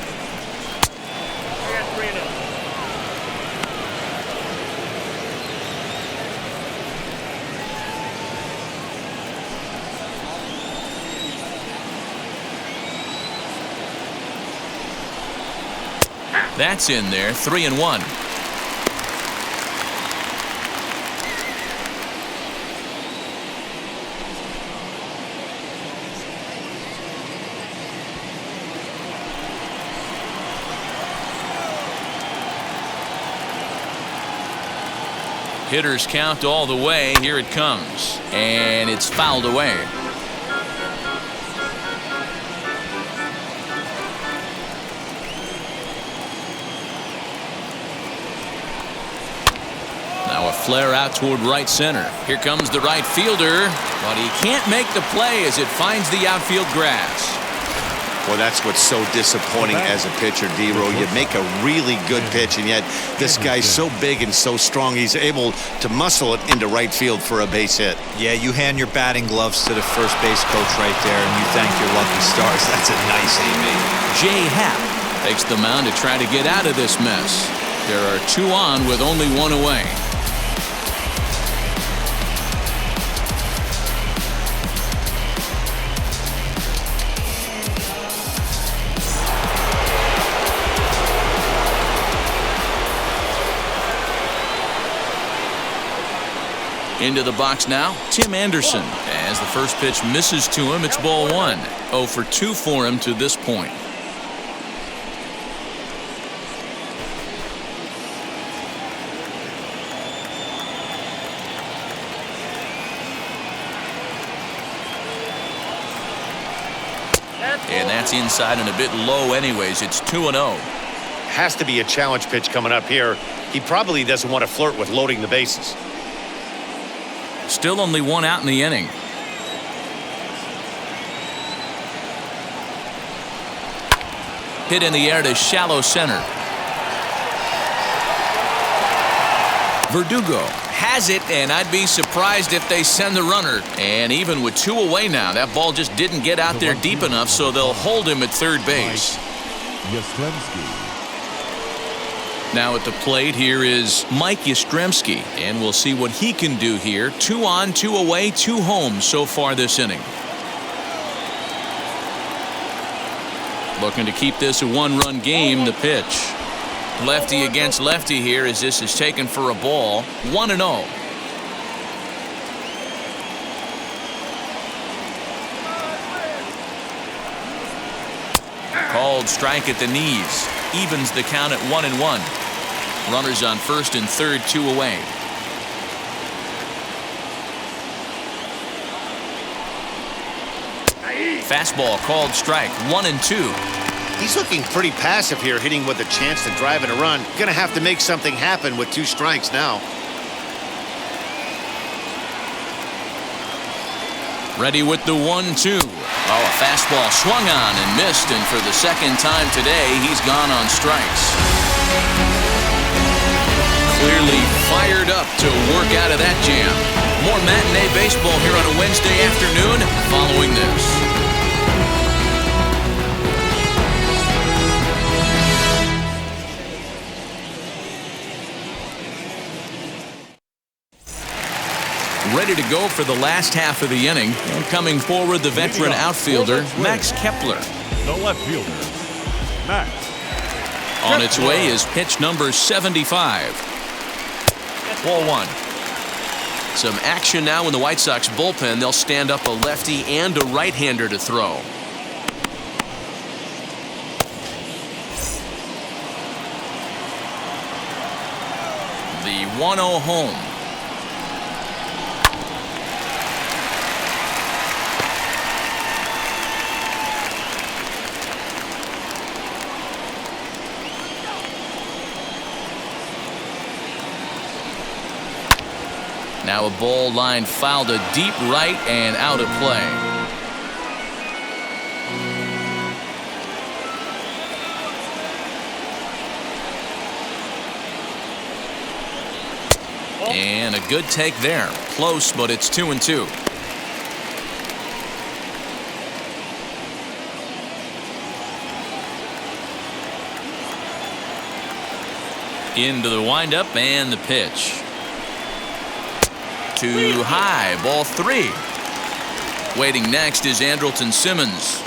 That's in there, 3-1. Hitters count all the way. Here it comes. And it's fouled away. Now a flare out toward right center. Here comes the right fielder, but he can't make the play as it finds the outfield grass. Well, that's what's so disappointing as a pitcher, D-Row. You make a really good pitch, and yet this guy's so big and so strong, he's able to muscle it into right field for a base hit. Yeah, you hand your batting gloves to the first base coach right there, and you thank your lucky stars. That's a nice AB. Jay Happ takes the mound to try to get out of this mess. There are 2 on with only 1 away. Into the box now, Tim Anderson. As the first pitch misses to him, it's ball 1. 0 for 2 for him to this point. And that's inside and a bit low anyways. It's 2-0. Has to be a challenge pitch coming up here. He probably doesn't want to flirt with loading the bases. Still only 1 out in the inning. hit in the air to shallow center. Verdugo has it, and I'd be surprised if they send the runner. And even with 2 away now, that ball just didn't get out there deep enough, so they'll hold him at third base. Now at the plate here is Mike Yastrzemski, and we'll see what he can do here. 2 on, 2 away, 2 home so far this inning. Looking to keep this a 1-run game. The pitch. Lefty against lefty here as this is taken for a ball. 1-0. Called strike at the knees. Evens the count at 1-1. Runners on first and third, 2 away. Fastball called strike. 1-2. He's looking pretty passive here, hitting with a chance to drive in a run. Gonna have to make something happen with 2 strikes now. Ready with the 1-2. Oh, a fastball swung on and missed, and for the second time today, he's gone on strikes. Clearly fired up to work out of that jam. More matinee baseball here on a Wednesday afternoon following this. Ready to go for the last half of the inning. And coming forward, the veteran outfielder, Max Kepler. The left fielder, Max. On its way is pitch number 75. Ball 1. Some action now in the White Sox bullpen. They'll stand up a lefty and a right-hander to throw. The 1-0 home. Now a ball line fouled to deep right and out of play. And a good take there. Close, but it's 2-2. Into the windup and the pitch. Too high. Ball 3. Waiting next is Andrelton Simmons.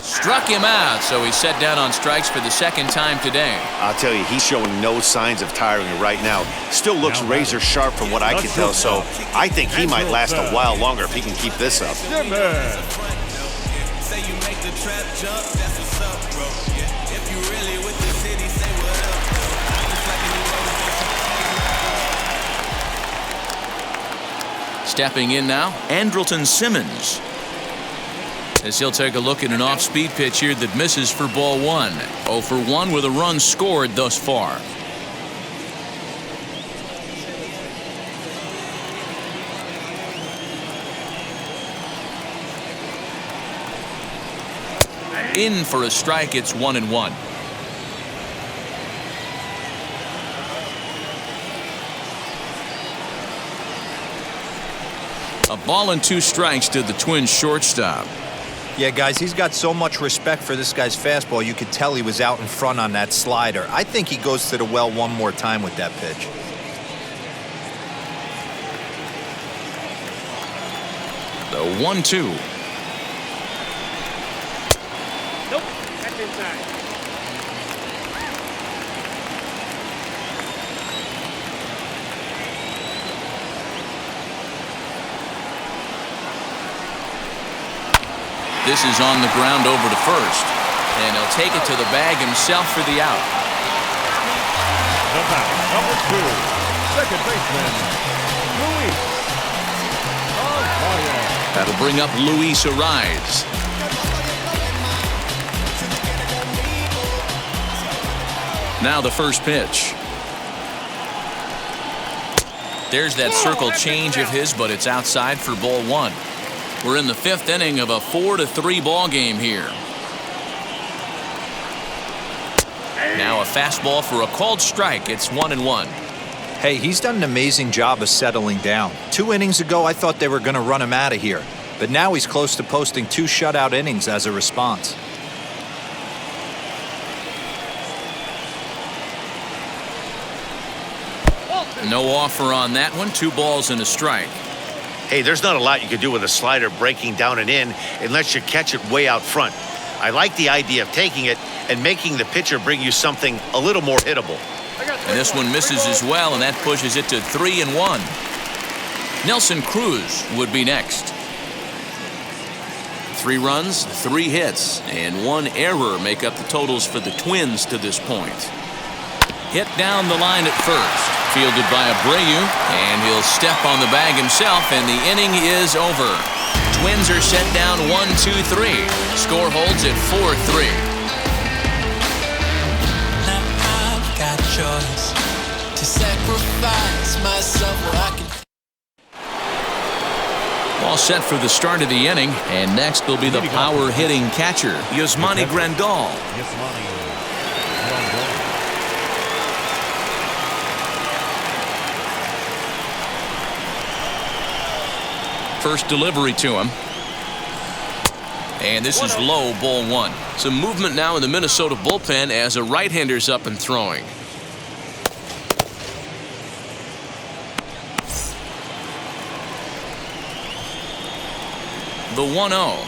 Struck him out, so he's set down on strikes for the second time today. I'll tell you, he's showing no signs of tiring right now. Still looks razor sharp from what I can tell, so I think he might last a while longer if he can keep this up. Stepping in now, Andrelton Simmons. As he'll take a look at an off-speed pitch here that misses for ball 1. 0 for 1 with a run scored thus far. In for a strike. It's 1-1. A ball and 2 strikes to the Twins shortstop. Yeah, guys, he's got so much respect for this guy's fastball. You could tell he was out in front on that slider. I think he goes to the well one more time with that pitch. The 1-2. Nope, that's inside. This is on the ground over to first. And he'll take it to the bag himself for the out. The back, number 2, second baseman, Luis Arraez. That'll bring up Luis Arraez. Now the first pitch. There's that circle change of his, but it's outside for ball one. We're in the 5th inning of a 4-3 ball game here. Now a fastball for a called strike. It's 1-1. Hey, he's done an amazing job of settling down. 2 innings ago, I thought they were going to run him out of here. But now he's close to posting 2 shutout innings as a response. No offer on that one. 2 balls and a strike. Hey, there's not a lot you can do with a slider breaking down and in unless you catch it way out front. I like the idea of taking it and making the pitcher bring you something a little more hittable. And this one misses as well, and that pushes it to 3-1. Nelson Cruz would be next. 3 runs, 3 hits, and 1 error make up the totals for the Twins to this point. Hit down the line at first. Fielded by Abreu, and he'll step on the bag himself, and the inning is over. Twins are set down 1-2-3. Score holds at 4-3. Now I've got a choice to sacrifice myself where I can. All set for the start of the inning, and next will be the power-hitting catcher, Yasmani Grandal. First delivery to him. And this is low, ball 1. Some movement now in the Minnesota bullpen as a right-hander's up and throwing. The 1-0.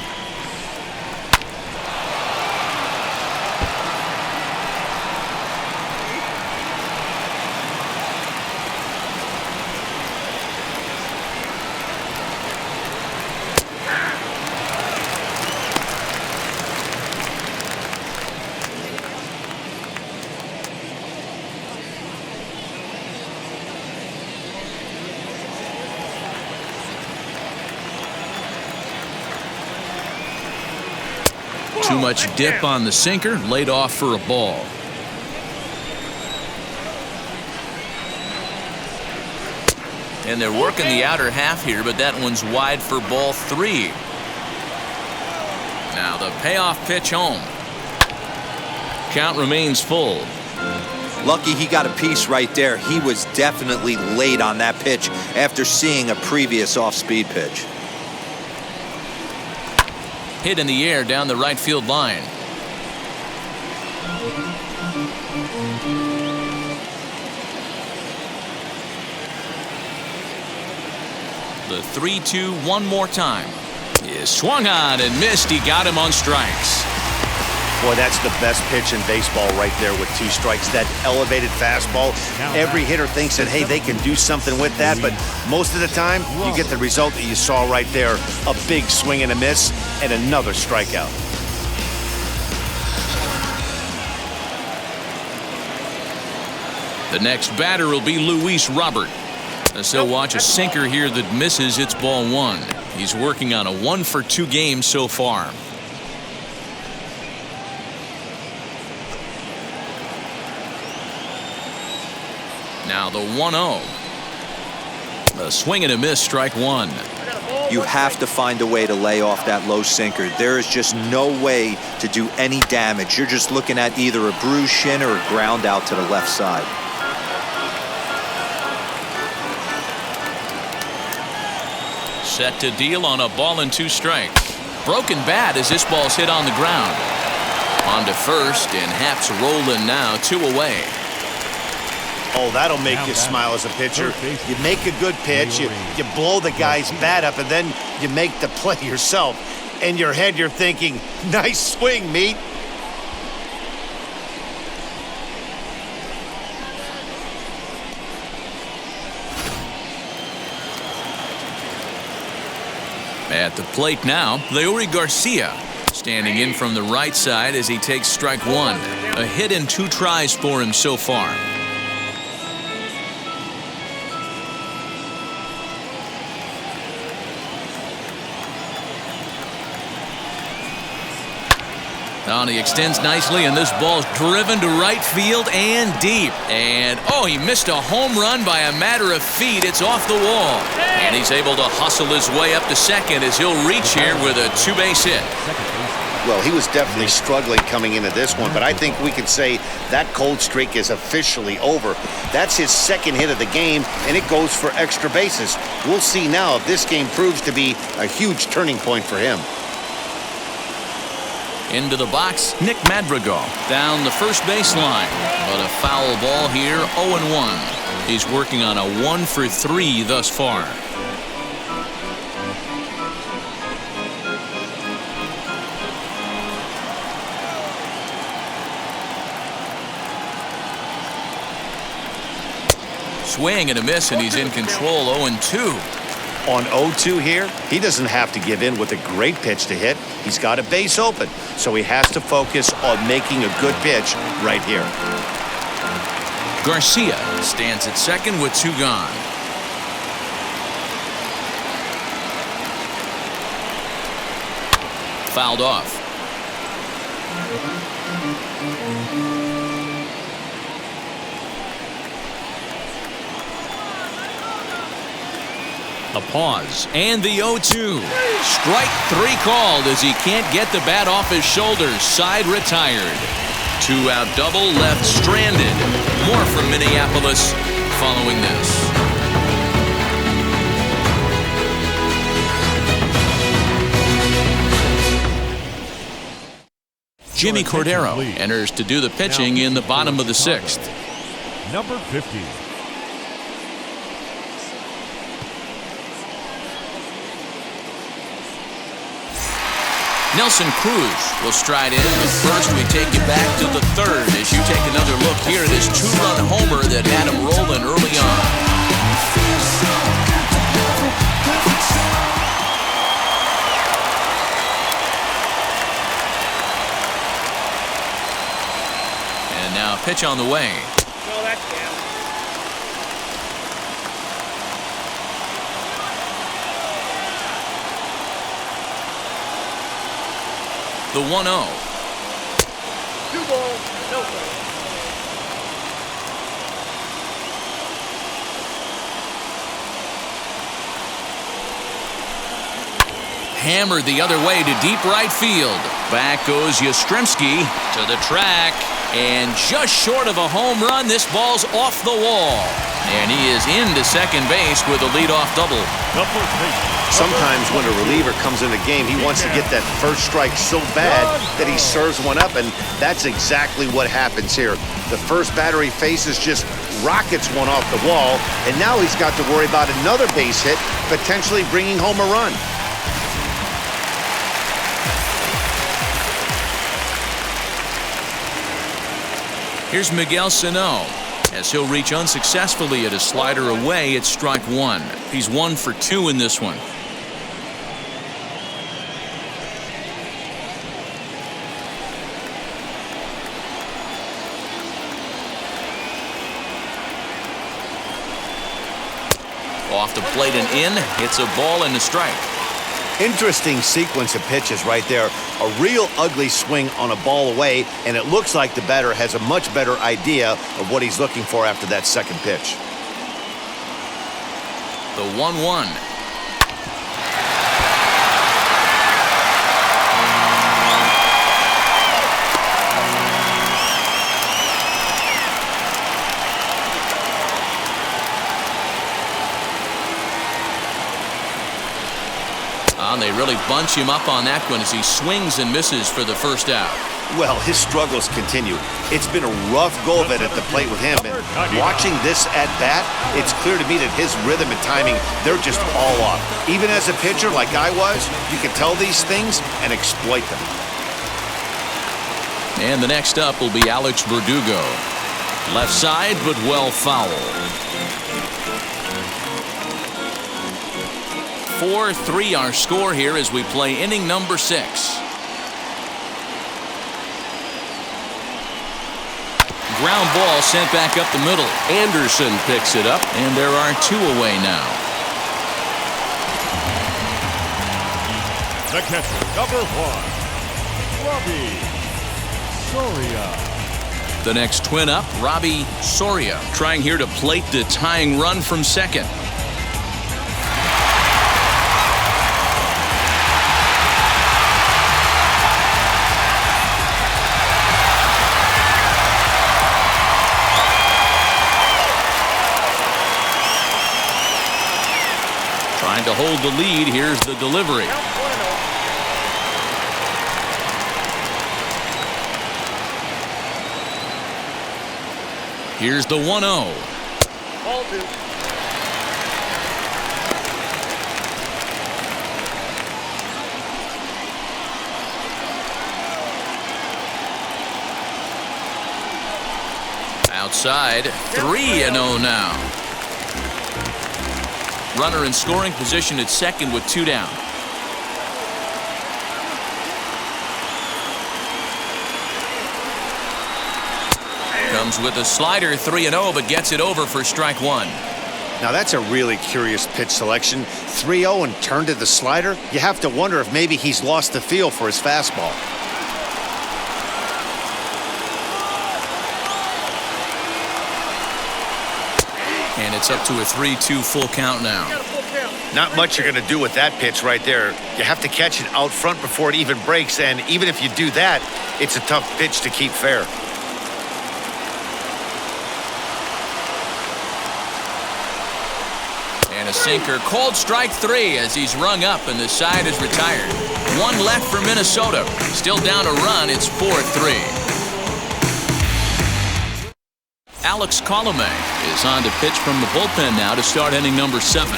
Too much dip on the sinker, laid off for a ball. And they're working the outer half here, but that one's wide for ball 3. Now the payoff pitch home. Count remains full. Lucky he got a piece right there. He was definitely late on that pitch after seeing a previous off-speed pitch. Hit in the air down the right field line. The 3-2 one more time. He swung on and missed. He got him on strikes. Boy, that's the best pitch in baseball right there with 2 strikes. That elevated fastball. Every hitter thinks that, hey, they can do something with that, but most of the time, you get the result that you saw right there. A big swing and a miss, and another strikeout. The next batter will be Luis Robert. As they'll watch a sinker here that misses. It's ball 1. He's working on a 1-for-2 game so far. Now the 1-0. A swing and a miss, strike 1. You have to find a way to lay off that low sinker. There is just no way to do any damage. You're just looking at either a bruised shin or a ground out to the left side. Set to deal on a ball and 2 strikes. Broken bat as this ball's hit on the ground. On to first, and Happ's rolling now, 2 away. Oh, that'll make you smile as a pitcher. You make a good pitch, you blow the guy's bat up, and then you make the play yourself. In your head, you're thinking, nice swing, meat. At the plate now, Leury Garcia standing in from the right side as he takes strike 1. A hit and 2 tries for him so far. Oh, and he extends nicely, and this ball's driven to right field and deep. And, oh, he missed a home run by a matter of feet. It's off the wall. And he's able to hustle his way up to second as he'll reach here with a two-base hit. Well, he was definitely struggling coming into this one, but I think we can say that cold streak is officially over. That's his second hit of the game, and it goes for extra bases. We'll see now if this game proves to be a huge turning point for him. Into the box, Nick Madrigal down the first baseline. But a foul ball here, 0-1. He's working on a 1-for-3 thus far. Swing and a miss, and he's in control, 0-2. On 0-2 here, he doesn't have to give in with a great pitch to hit. He's got a base open, so he has to focus on making a good pitch right here. Garcia stands at second with 2 gone. Fouled off. A pause, and the 0-2. Strike 3 called as he can't get the bat off his shoulders. Side retired. 2-out double, left stranded. More from Minneapolis following this. Jimmy Cordero enters to do the pitching in the bottom of the 6th. Number 50. Nelson Cruz will stride in, but first we take you back to the 3rd as you take another look here at this 2-run homer that had him rolling early on. And now pitch on the way. No, that's down. The 1-0. 2 balls, no strikes. Hammered the other way to deep right field. Back goes Yastrzemski to the track. And just short of a home run, this ball's off the wall. And he is into second base with a leadoff double. Sometimes when a reliever comes in the game, he wants to get that first strike so bad that he serves one up, and that's exactly what happens here. The first batter he faces just rockets one off the wall, and now he's got to worry about another base hit, potentially bringing home a run. Here's Miguel Sano as he'll reach unsuccessfully at a slider away at strike 1. He's 1 for 2 in this one. Off the plate and in. It's a ball and a strike. Interesting sequence of pitches right there. A real ugly swing on a ball away, and it looks like the batter has a much better idea of what he's looking for after that second pitch. The 1-1. They really bunch him up on that one as he swings and misses for the first out. Well, his struggles continue. It's been a rough go of it at the plate with him. And watching this at-bat, it's clear to me that his rhythm and timing, they're just all off. Even as a pitcher like I was, you can tell these things and exploit them. And the next up will be Alex Verdugo. Left side, but well foul. 4-3 our score here as we play inning number 6. Ground ball sent back up the middle. Anderson picks it up, and there are 2 away now. The catcher, number 1, Robbie Soria. The next twin up, Robbie Soria, trying here to plate the tying run from second. Trying to hold the lead. Here's the delivery. Here's the 1-0. Outside, 3-0 now. Runner in scoring position at second with 2 down. Comes with a slider, 3-0, but gets it over for strike 1. Now that's a really curious pitch selection. 3-0 and turned to the slider. You have to wonder if maybe he's lost the feel for his fastball. And it's up to a 3-2 full count now. Not much you're going to do with that pitch right there. You have to catch it out front before it even breaks, and even if you do that, it's a tough pitch to keep fair. And a sinker, called strike 3 as he's rung up and the side is retired. 1 left for Minnesota. Still down a run, it's 4-3. Alex Miniak is on to pitch from the bullpen now to start inning number 7.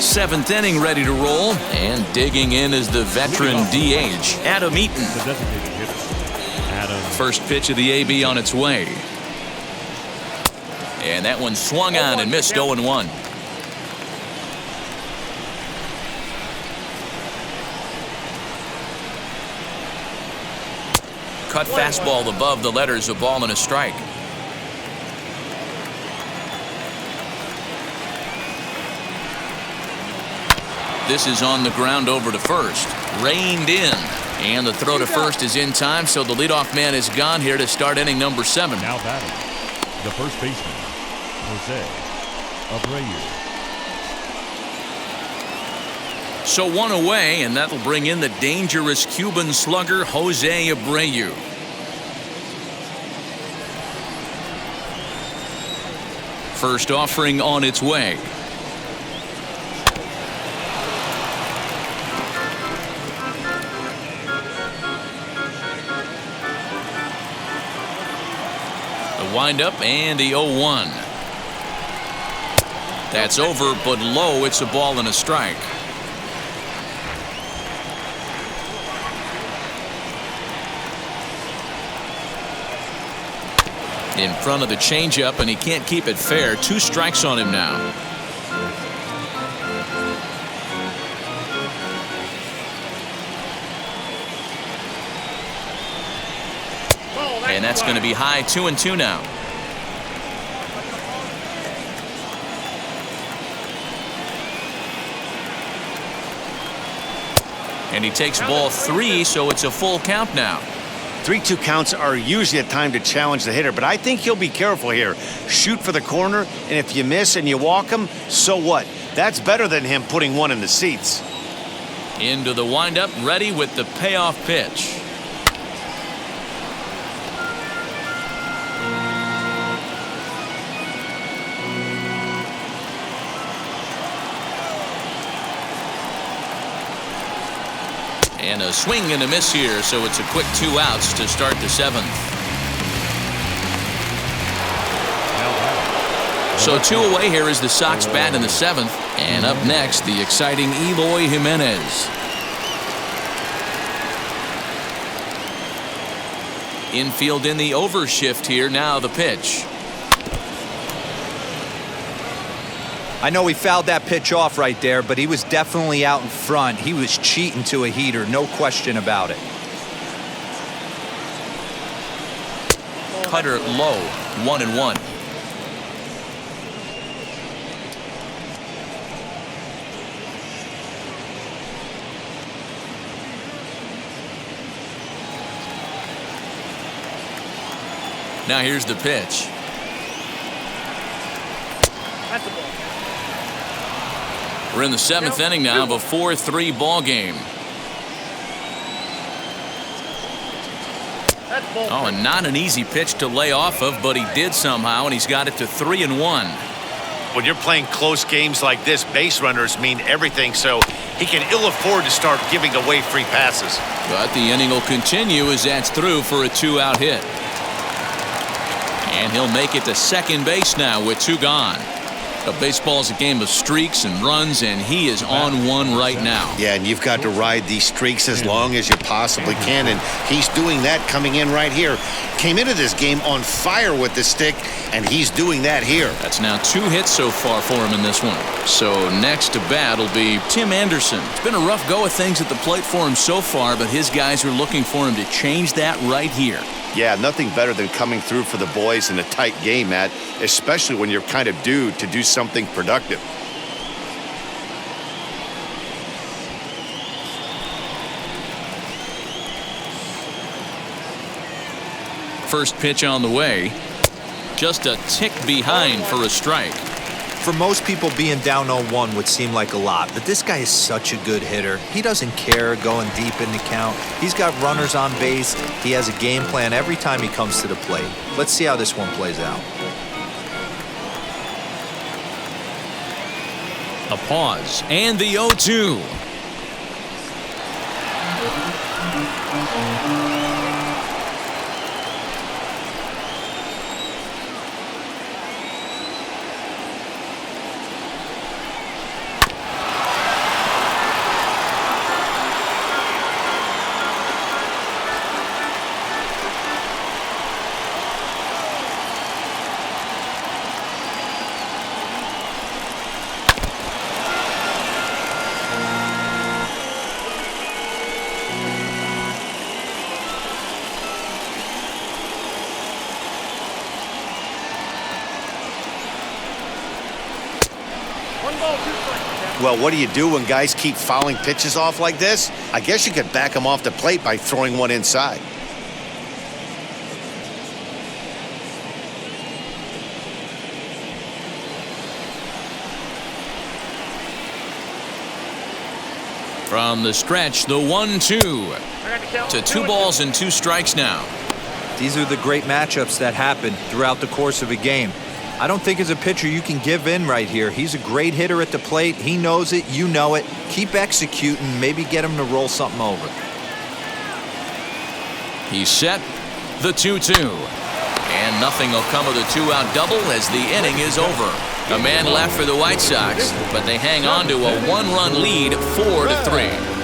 7th inning ready to roll, and digging in is the veteran DH, Adam Eaton. First pitch of the AB on its way. And that one swung on and missed 0-1. Cut fastball above the letters, a ball and a strike. This is on the ground over to first. Reined in. And the throw to first is in time, so the leadoff man is gone here to start inning number 7. Now batting, the first baseman, Jose Abreu. So 1 away, and that'll bring in the dangerous Cuban slugger, Jose Abreu. First offering on its way. The windup and the 0-1. That's over, but low. It's a ball and a strike. In front of the changeup, and he can't keep it fair. 2 strikes on him now. And that's going to be high, 2-2 now. And he takes ball 3, so it's a full count now. 3-2 counts are usually a time to challenge the hitter, but I think he'll be careful here. Shoot for the corner, and if you miss and you walk him, so what? That's better than him putting one in the seats. Into the windup, ready with the payoff pitch. And a swing and a miss here, so it's a quick 2 outs to start the 7th. So 2 away here is the Sox bat in the 7th. And up next, the exciting Eloy Jimenez. Infield in the overshift here, now the pitch. I know he fouled that pitch off right there, but he was definitely out in front. He was cheating to a heater, no question about it. Cutter low, 1-1. Now here's the pitch. That's the ball. We're in the 7th inning now of a 4-3 ball game. That's ball. Oh, and not an easy pitch to lay off of, but he did somehow, and he's got it to 3-1. When you're playing close games like this, base runners mean everything, so he can ill afford to start giving away free passes. But the inning will continue as that's through for a 2-out hit. And he'll make it to second base now with 2 gone. Baseball's a game of streaks and runs, and he is on one right now. Yeah, and you've got to ride these streaks as long as you possibly can, and he's doing that coming in right here. Came into this game on fire with the stick, and he's doing that here. That's now 2 hits so far for him in this one. So next to bat will be Tim Anderson. It's been a rough go of things at the plate for him so far, but his guys are looking for him to change that right here. Yeah, nothing better than coming through for the boys in a tight game, Matt, especially when you're kind of due to do something productive. First pitch on the way. Just a tick behind for a strike. For most people, being down 0-1 would seem like a lot, but this guy is such a good hitter. He doesn't care going deep in the count. He's got runners on base. He has a game plan every time he comes to the plate. Let's see how this one plays out. A pause, and the 0-2. Well, what do you do when guys keep fouling pitches off like this? I guess you could back them off the plate by throwing one inside. From the stretch, the 1-2 to 2 balls and 2 strikes now. These are the great matchups that happen throughout the course of a game. I don't think as a pitcher you can give in right here. He's a great hitter at the plate. He knows it. You know it. Keep executing. Maybe get him to roll something over. He's set. The 2-2. And nothing will come of the 2-out double as the inning is over. A man left for the White Sox, but they hang on to a 1-run lead, 4-3.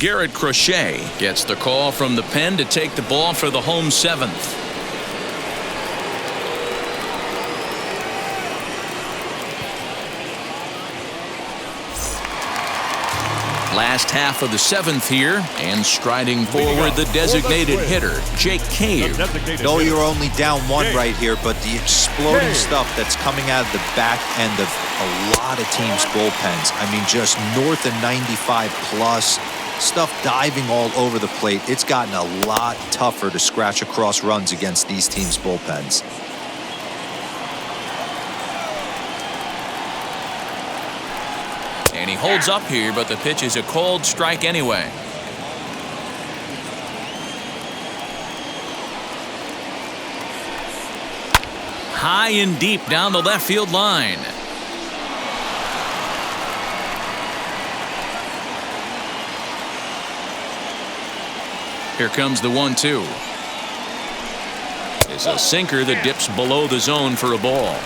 Garrett Crochet gets the call from the pen to take the ball for the home 7th. Last half of the 7th here, and striding forward the designated hitter, Jake Cave. No, you're only down 1 right here, but the exploding stuff that's coming out of the back end of a lot of teams' bullpens. I mean, just north of 95 plus. Stuff diving all over the plate. It's gotten a lot tougher to scratch across runs against these teams' bullpens. And he holds up here, but the pitch is a cold strike anyway. High and deep down the left field line. Here comes the 1-2. It's a sinker that dips below the zone for a ball.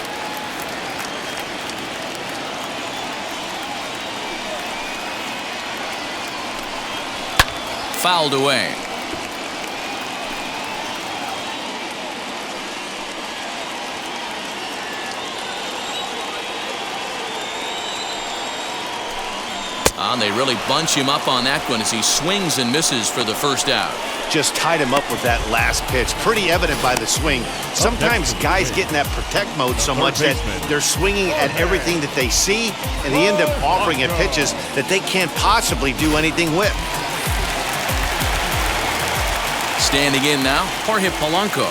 Fouled away. They really bunch him up on that one as he swings and misses for the first out. Just tied him up with that last pitch. Pretty evident by the swing. Sometimes guys get in that protect mode so much that they're swinging at everything that they see, and they end up offering at pitches that they can't possibly do anything with. Standing in now, Jorge Polanco,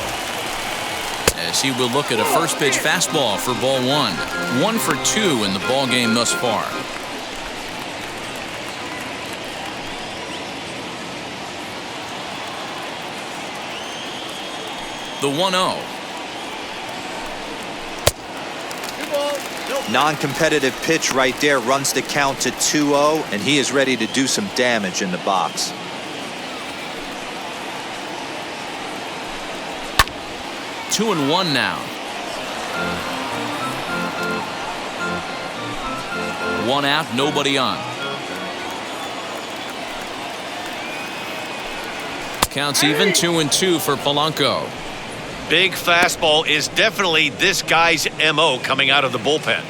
as he will look at a first pitch fastball for ball one. 1 for 2 in the ball game thus far. The 1-0. Non-competitive pitch right there runs the count to 2-0, and he is ready to do some damage in the box. Two and one now. One out, nobody on. Counts even, 2-2 for Polanco. Big fastball is definitely this guy's MO coming out of the bullpen.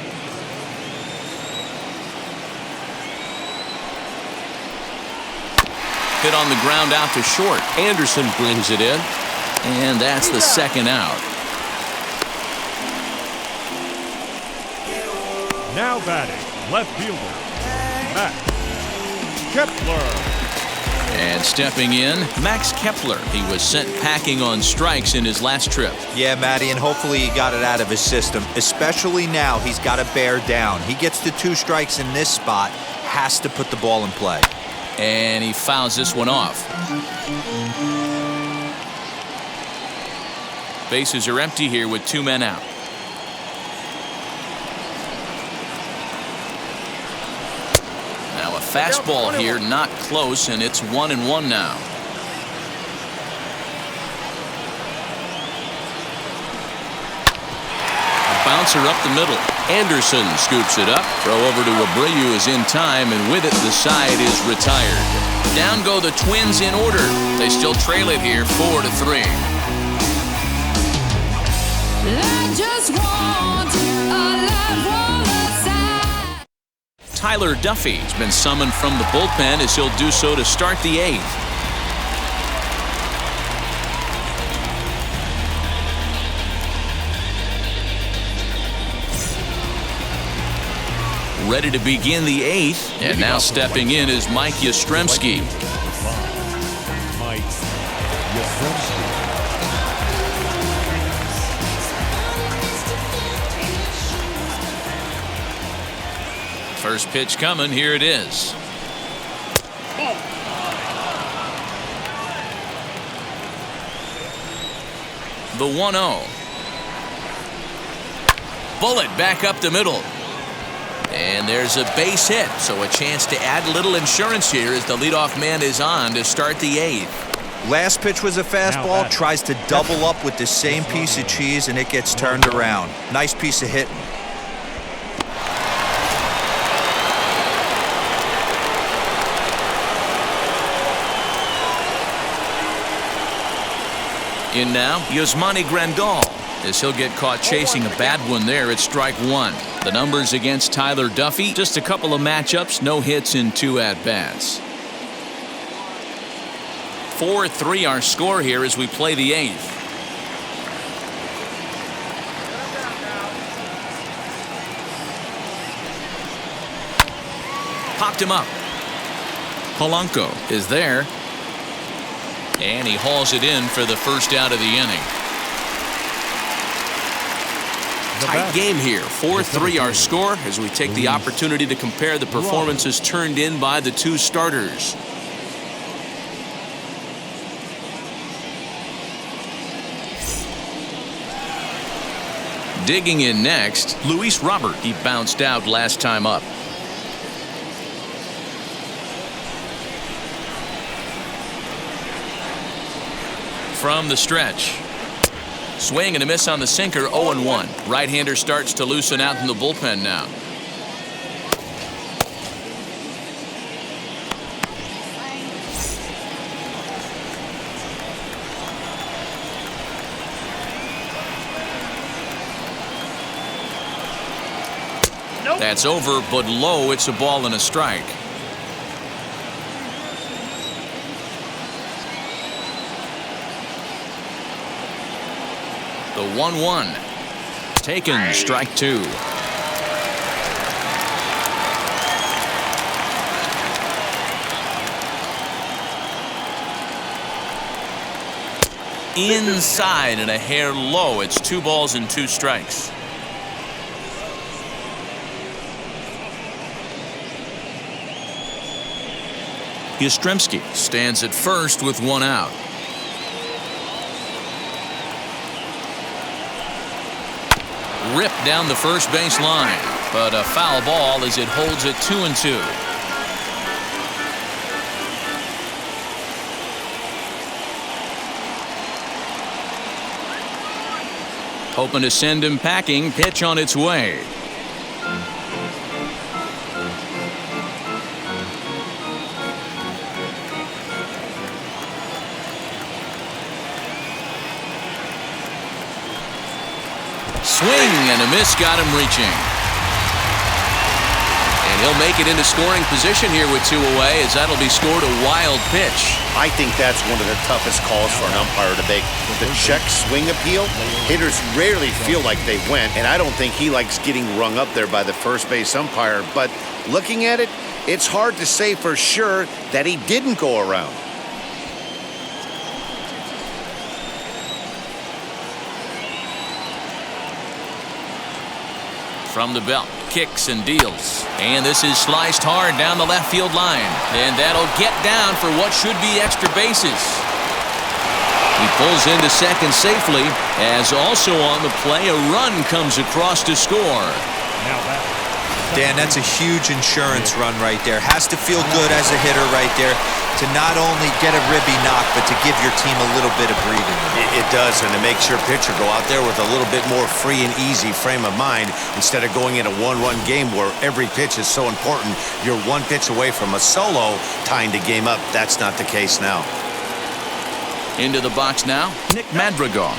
Hit on the ground out to short. Anderson brings it in. And that's the second out. Now batting, left fielder, Max Kepler. And stepping in, Max Kepler. He was sent packing on strikes in his last trip. Yeah, Matty, and hopefully he got it out of his system. Especially now, he's got to bear down. He gets the 2 strikes in this spot, has to put the ball in play. And he fouls this one off. Bases are empty here with 2 men out. Now a fastball here, not close, and it's 1-1 now. A bouncer up the middle. Anderson scoops it up. Throw over to Abreu is in time, and with it, the side is retired. Down go the Twins in order. They still trail it here, 4-3. I just want a love on the side. Tyler Duffy has been summoned from the bullpen as he'll do so to start the 8th. Ready to begin the 8th, and now stepping in is Mike Yastrzemski. Mike Yastrzemski. First pitch coming, here it is. The 1-0. Bullet back up the middle. And there's a base hit, so a chance to add a little insurance here as the leadoff man is on to start the 8th. Last pitch was a fastball, tries to double up with the same piece of cheese, and it gets turned around. Nice piece of hitting. In now, Yasmani Grandal, as he'll get caught chasing a bad one there at strike 1. The numbers against Tyler Duffy, just a couple of matchups, no hits in 2 at-bats. 4-3 our score here as we play the 8th. Popped him up. Polanco is there. And he hauls it in for the first out of the inning. Tight game here. 4-3 our score as we take the opportunity to compare the performances turned in by the 2 starters. Digging in next, Luis Robert. He bounced out last time up. From the stretch. Swing and a miss on the sinker, 0-1. Right-hander starts to loosen out in the bullpen now. That's over, but low. It's a ball and a strike. The 1-1. Taken, strike two. Inside and a hair low. It's 2 balls and 2 strikes. Yastrzemski stands at first with 1 out. Ripped down the first base line, but a foul ball as it holds it 2-2. Hoping to send him packing. Pitch on its way. Swing and a miss got him reaching. And he'll make it into scoring position here with 2 away, as that'll be scored a wild pitch. I think that's one of the toughest calls for an umpire to make. The check swing appeal, hitters rarely feel like they went, and I don't think he likes getting rung up there by the first base umpire. But looking at it, it's hard to say for sure that he didn't go around. From the belt, kicks and deals. And this is sliced hard down the left field line. And that'll get down for what should be extra bases. He pulls into second safely, as also on the play, a run comes across to score. Dan, that's a huge insurance run right there. Has to feel good as a hitter right there to not only get a ribby knock, but to give your team a little bit of breathing room. It does, and it makes your pitcher go out there with a little bit more free and easy frame of mind instead of going in a one-run game where every pitch is so important. You're 1 pitch away from a solo tying the game up. That's not the case now. Into the box now, Nick Madrigal.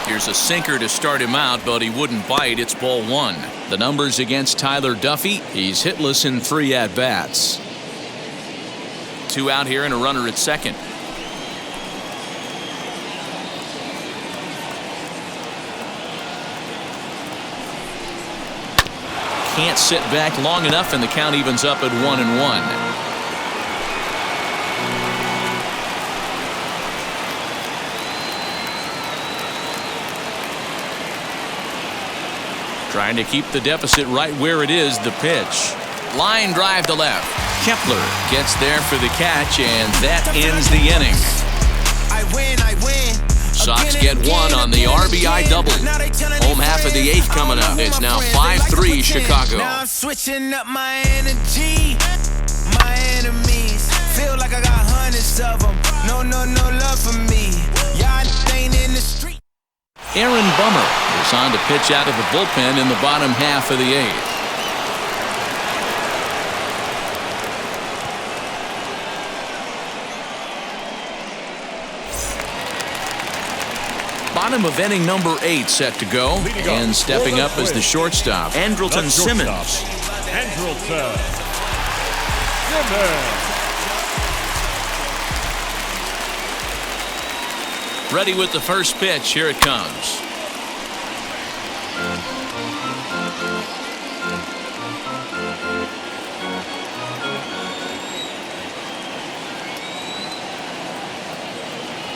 Here's a sinker to start him out, but he wouldn't bite. It's ball 1. The numbers against Tyler Duffy. He's hitless in 3 at-bats. 2 out here and a runner at second. Can't sit back long enough, and the count evens up at 1-1. Trying to keep the deficit right where it is. The pitch. Line drive to left. Kepler gets there for the catch, and that ends the inning. Sox get 1 on the RBI double. Home half of the 8th coming up. It's now 5-3 Chicago. Now I'm switching up my energy. My enemies feel like I got hundreds of them. No love for me. Y'all ain't in the street. Aaron Bummer is on to pitch out of the bullpen in the bottom half of the 8th. Bottom of inning number 8 set to go, and stepping up as the shortstop, Andrelton Simmons. Andrelton Simmons. Ready with the first pitch. Here it comes.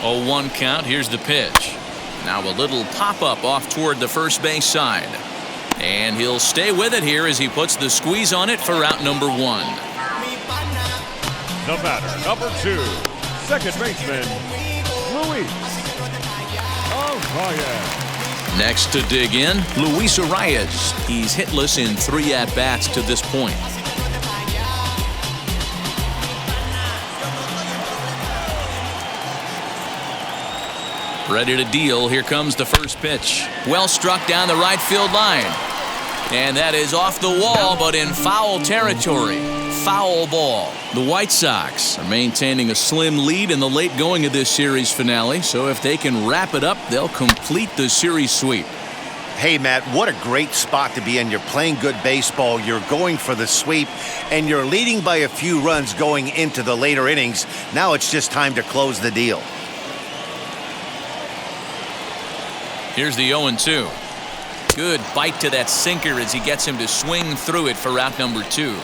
Oh, 1 count. Here's the pitch. Now a little pop-up off toward the first base side. And he'll stay with it here as he puts the squeeze on it for out number 1. The batter, number 2, second baseman, Luis Arias. Next to dig in, Luis Arias. He's hitless in 3 at-bats to this point. Ready to deal. Here comes the first pitch. Well struck down the right field line. And that is off the wall, but in foul territory. Foul ball. The White Sox are maintaining a slim lead in the late going of this series finale, so if they can wrap it up, they'll complete the series sweep. Hey, Matt, what a great spot to be in. You're playing good baseball, you're going for the sweep, and you're leading by a few runs going into the later innings. Now it's just time to close the deal. Here's the 0-2. Good bite to that sinker as he gets him to swing through it for out number 2.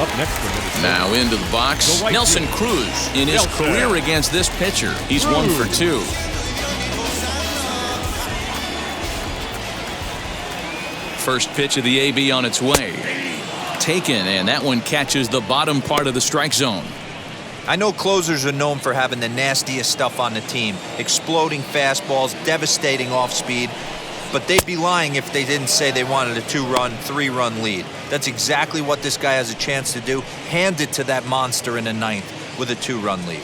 Up next for Minnesota. Now into the box, right Nelson field. Cruz. In his Nelson. career against this pitcher, he's 1 for 2. First pitch of the AB on its way. Taken, and that one catches the bottom part of the strike zone. I know closers are known for having the nastiest stuff on the team. Exploding fastballs, devastating off-speed. But they'd be lying if they didn't say they wanted a 2-run, 3-run lead. That's exactly what this guy has a chance to do. Hand it to that monster in the 9th with a 2-run lead.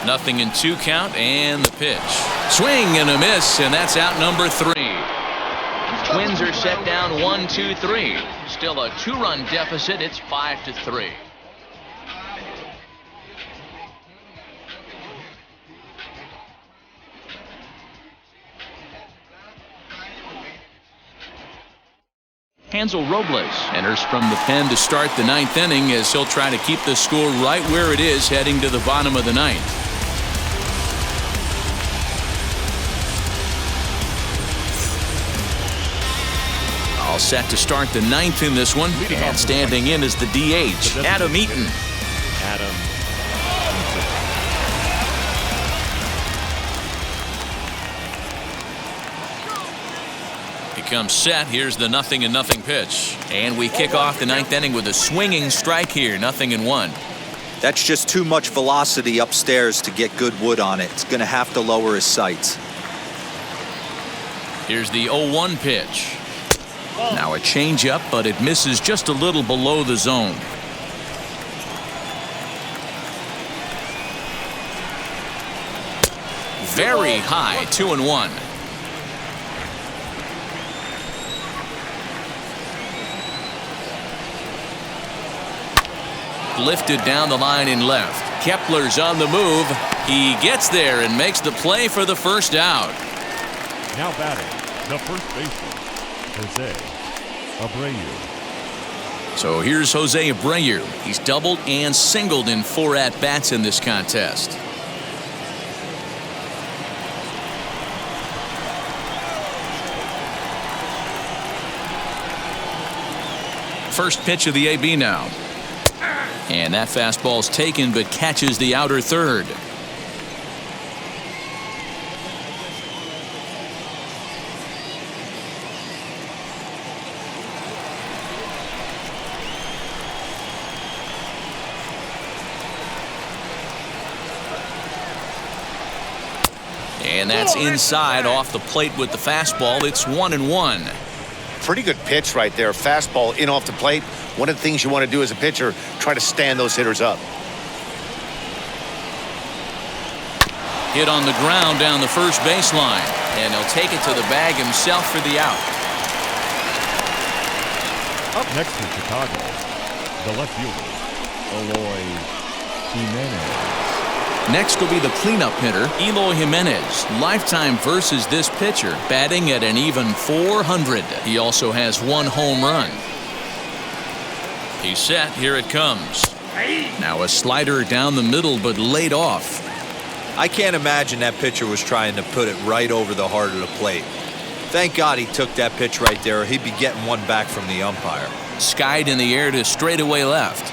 Nothing in 2 count, and the pitch. Swing and a miss, and that's out number 3. Twins are set down 1-2-3. Still a 2-run deficit. It's 5-3. Hansel Robles enters from the pen to start the 9th inning as he'll try to keep the score right where it is heading to the bottom of the 9th. All set to start the 9th in this one, and standing in is the DH, Adam Eaton. Adam. He comes set. Here's the 0-0 pitch, and we kick off the 9th inning with a swinging strike here, 0-1. That's just too much velocity upstairs to get good wood on it. It's going to have to lower his sights. Here's the 0-1 pitch. Now a changeup, but it misses just a little below the zone. Very high, 2-1. Lifted down the line in left. Kepler's on the move. He gets there and makes the play for the first out. Now batting, the first baseman, Jose Abreu. So here's Jose Abreu. He's doubled and singled in 4 at-bats in this contest. First pitch of the AB now. And that fastball's taken but catches the outer third. And that's inside off the plate with the fastball. It's 1-1. Pretty good pitch right there. Fastball in off the plate. One of the things you want to do as a pitcher, try to stand those hitters up. Hit on the ground down the first baseline, and he'll take it to the bag himself for the out. Up next in Chicago, the left fielder, Eloy Jimenez. Next will be the cleanup hitter, Eloy Jimenez. Lifetime versus this pitcher, batting at an even .400. He also has 1 home run. He's set. Here it comes. Now a slider down the middle, but laid off. I can't imagine that pitcher was trying to put it right over the heart of the plate. Thank God he took that pitch right there, or he'd be getting one back from the umpire. Skied in the air to straightaway left.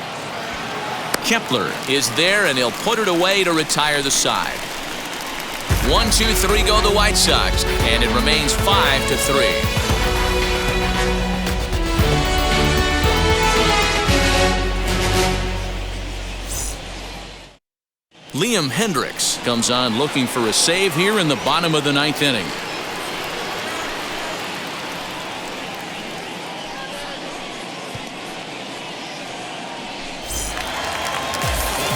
Kepler is there, and he'll put it away to retire the side. 1-2-3 go the White Sox, and it remains 5-3. Liam Hendricks comes on looking for a save here in the bottom of the 9th inning.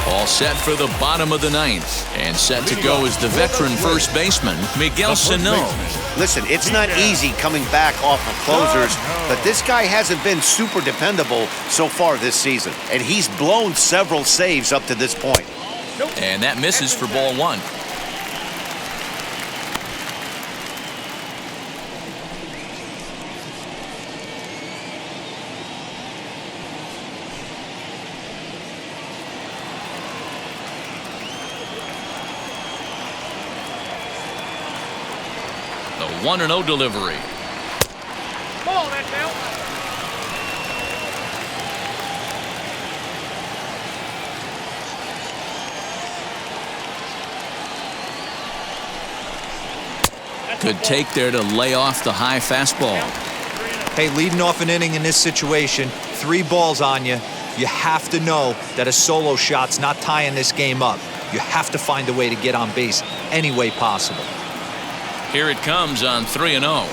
All set for the bottom of the 9th, and set to go is the veteran first baseman, Miguel Sano. Listen, it's not easy coming back off of closers, but this guy hasn't been super dependable so far this season, and he's blown several saves up to this point. And that misses for ball 1. 1-0 delivery. Ball, that's out. Good take there to lay off the high fastball. Hey, leading off an inning in this situation, 3 balls on you. You have to know that a solo shot's not tying this game up. You have to find a way to get on base any way possible. Here it comes on 3-0.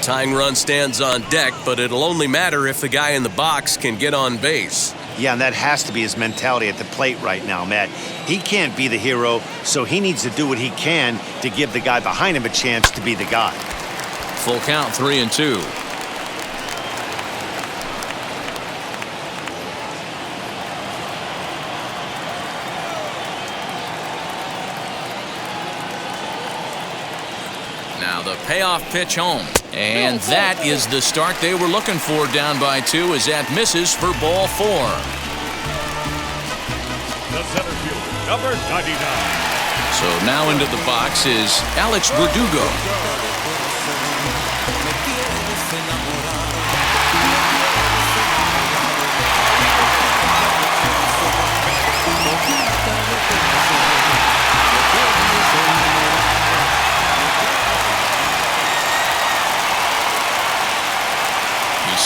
Tying run stands on deck, but it'll only matter if the guy in the box can get on base. Yeah, and that has to be his mentality at the plate right now, Matt. He can't be the hero, so he needs to do what he can to give the guy behind him a chance to be the guy. Full count, 3-2. Now the payoff pitch home. And that is the start they were looking for, down by 2, as that misses for ball 4. The center fielder, number 99. So now into the box is Alex Verdugo.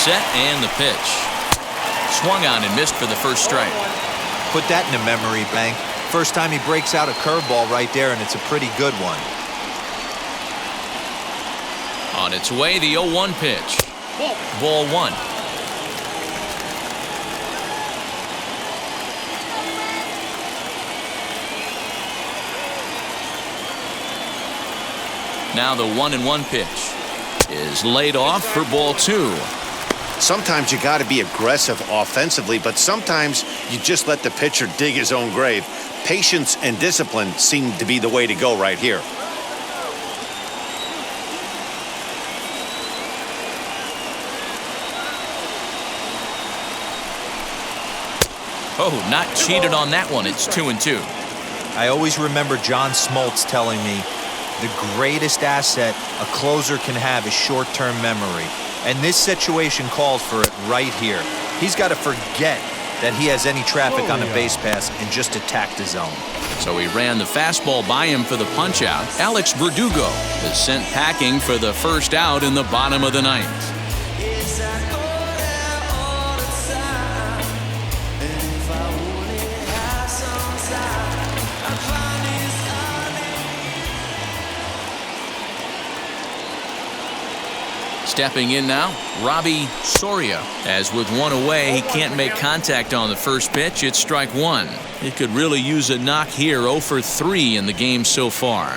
Set and the pitch. Swung on and missed for the first strike. Put that in a memory bank. First time he breaks out a curveball right there, and it's a pretty good one. On its way, the 0-1 pitch. Ball 1. Now the 1-1 pitch is laid off for ball 2. Sometimes you got to be aggressive offensively, but sometimes you just let the pitcher dig his own grave. Patience and discipline seem to be the way to go right here. Oh, not cheated on that one. It's 2-2. I always remember John Smoltz telling me the greatest asset a closer can have is short-term memory. And this situation calls for it right here. He's got to forget that he has any traffic on the base pass and just attack the zone. So he ran the fastball by him for the punch-out. Alex Verdugo is sent packing for the first out in the bottom of the 9th. Stepping in now, Robbie Soria. As with 1 away, he can't make contact on the first pitch. It's strike 1. He could really use a knock here. 0 for 3 in the game so far.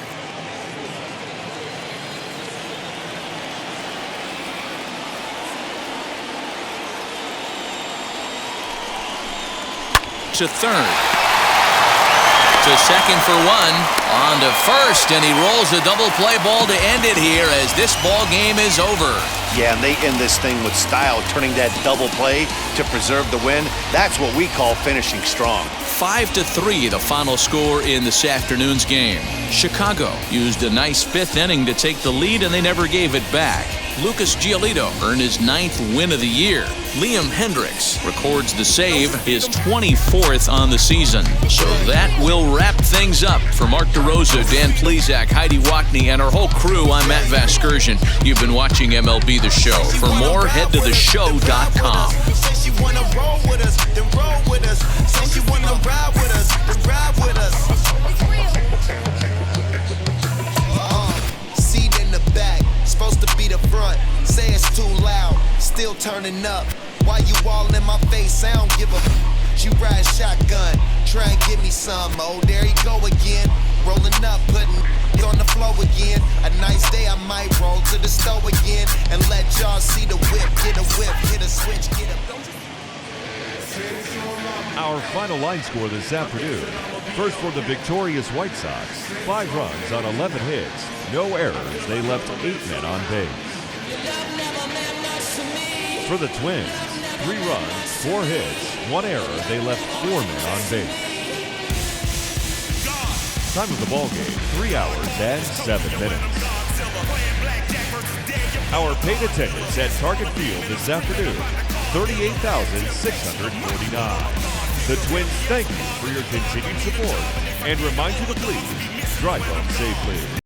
To third. To second for 1. On to first, and he rolls a double play ball to end it here as this ball game is over. Yeah, and they end this thing with style, turning that double play to preserve the win. That's what we call finishing strong. 5-3 the final score in this afternoon's game. Chicago used a nice 5th inning to take the lead, and they never gave it back. Lucas Giolito earned his 9th win of the year. Liam Hendricks records the save, his 24th on the season. So that will wrap things up. For Mark DeRosa, Dan Plesac, Heidi Watney, and our whole crew, I'm Matt Vasgersian. You've been watching MLB The Show. For more, head to theshow.com. She wanna roll with us, then roll with us. Say she wanna ride with us, then ride with us. Seat in the back, supposed to be the front. Say it's too loud, still turning up. Why you all in my face? I don't give a. You ride shotgun, try and give me some. Oh, there you go again. Rolling up, putting it on the floor again. A nice day, I might roll to the stove again and let y'all see the whip. Get a whip, hit a switch, get a. Our final line score this afternoon. First for the victorious White Sox, 5 runs on 11 hits, no errors. They left 8 men on base. For the Twins, 3 runs, 4 hits, 1 error. They left 4 men on base. Time of the ball game, 3 hours and 7 minutes. Our paid attendance at Target Field this afternoon, 38,649. The Twins thank you for your continued support and remind you to please drive home safely.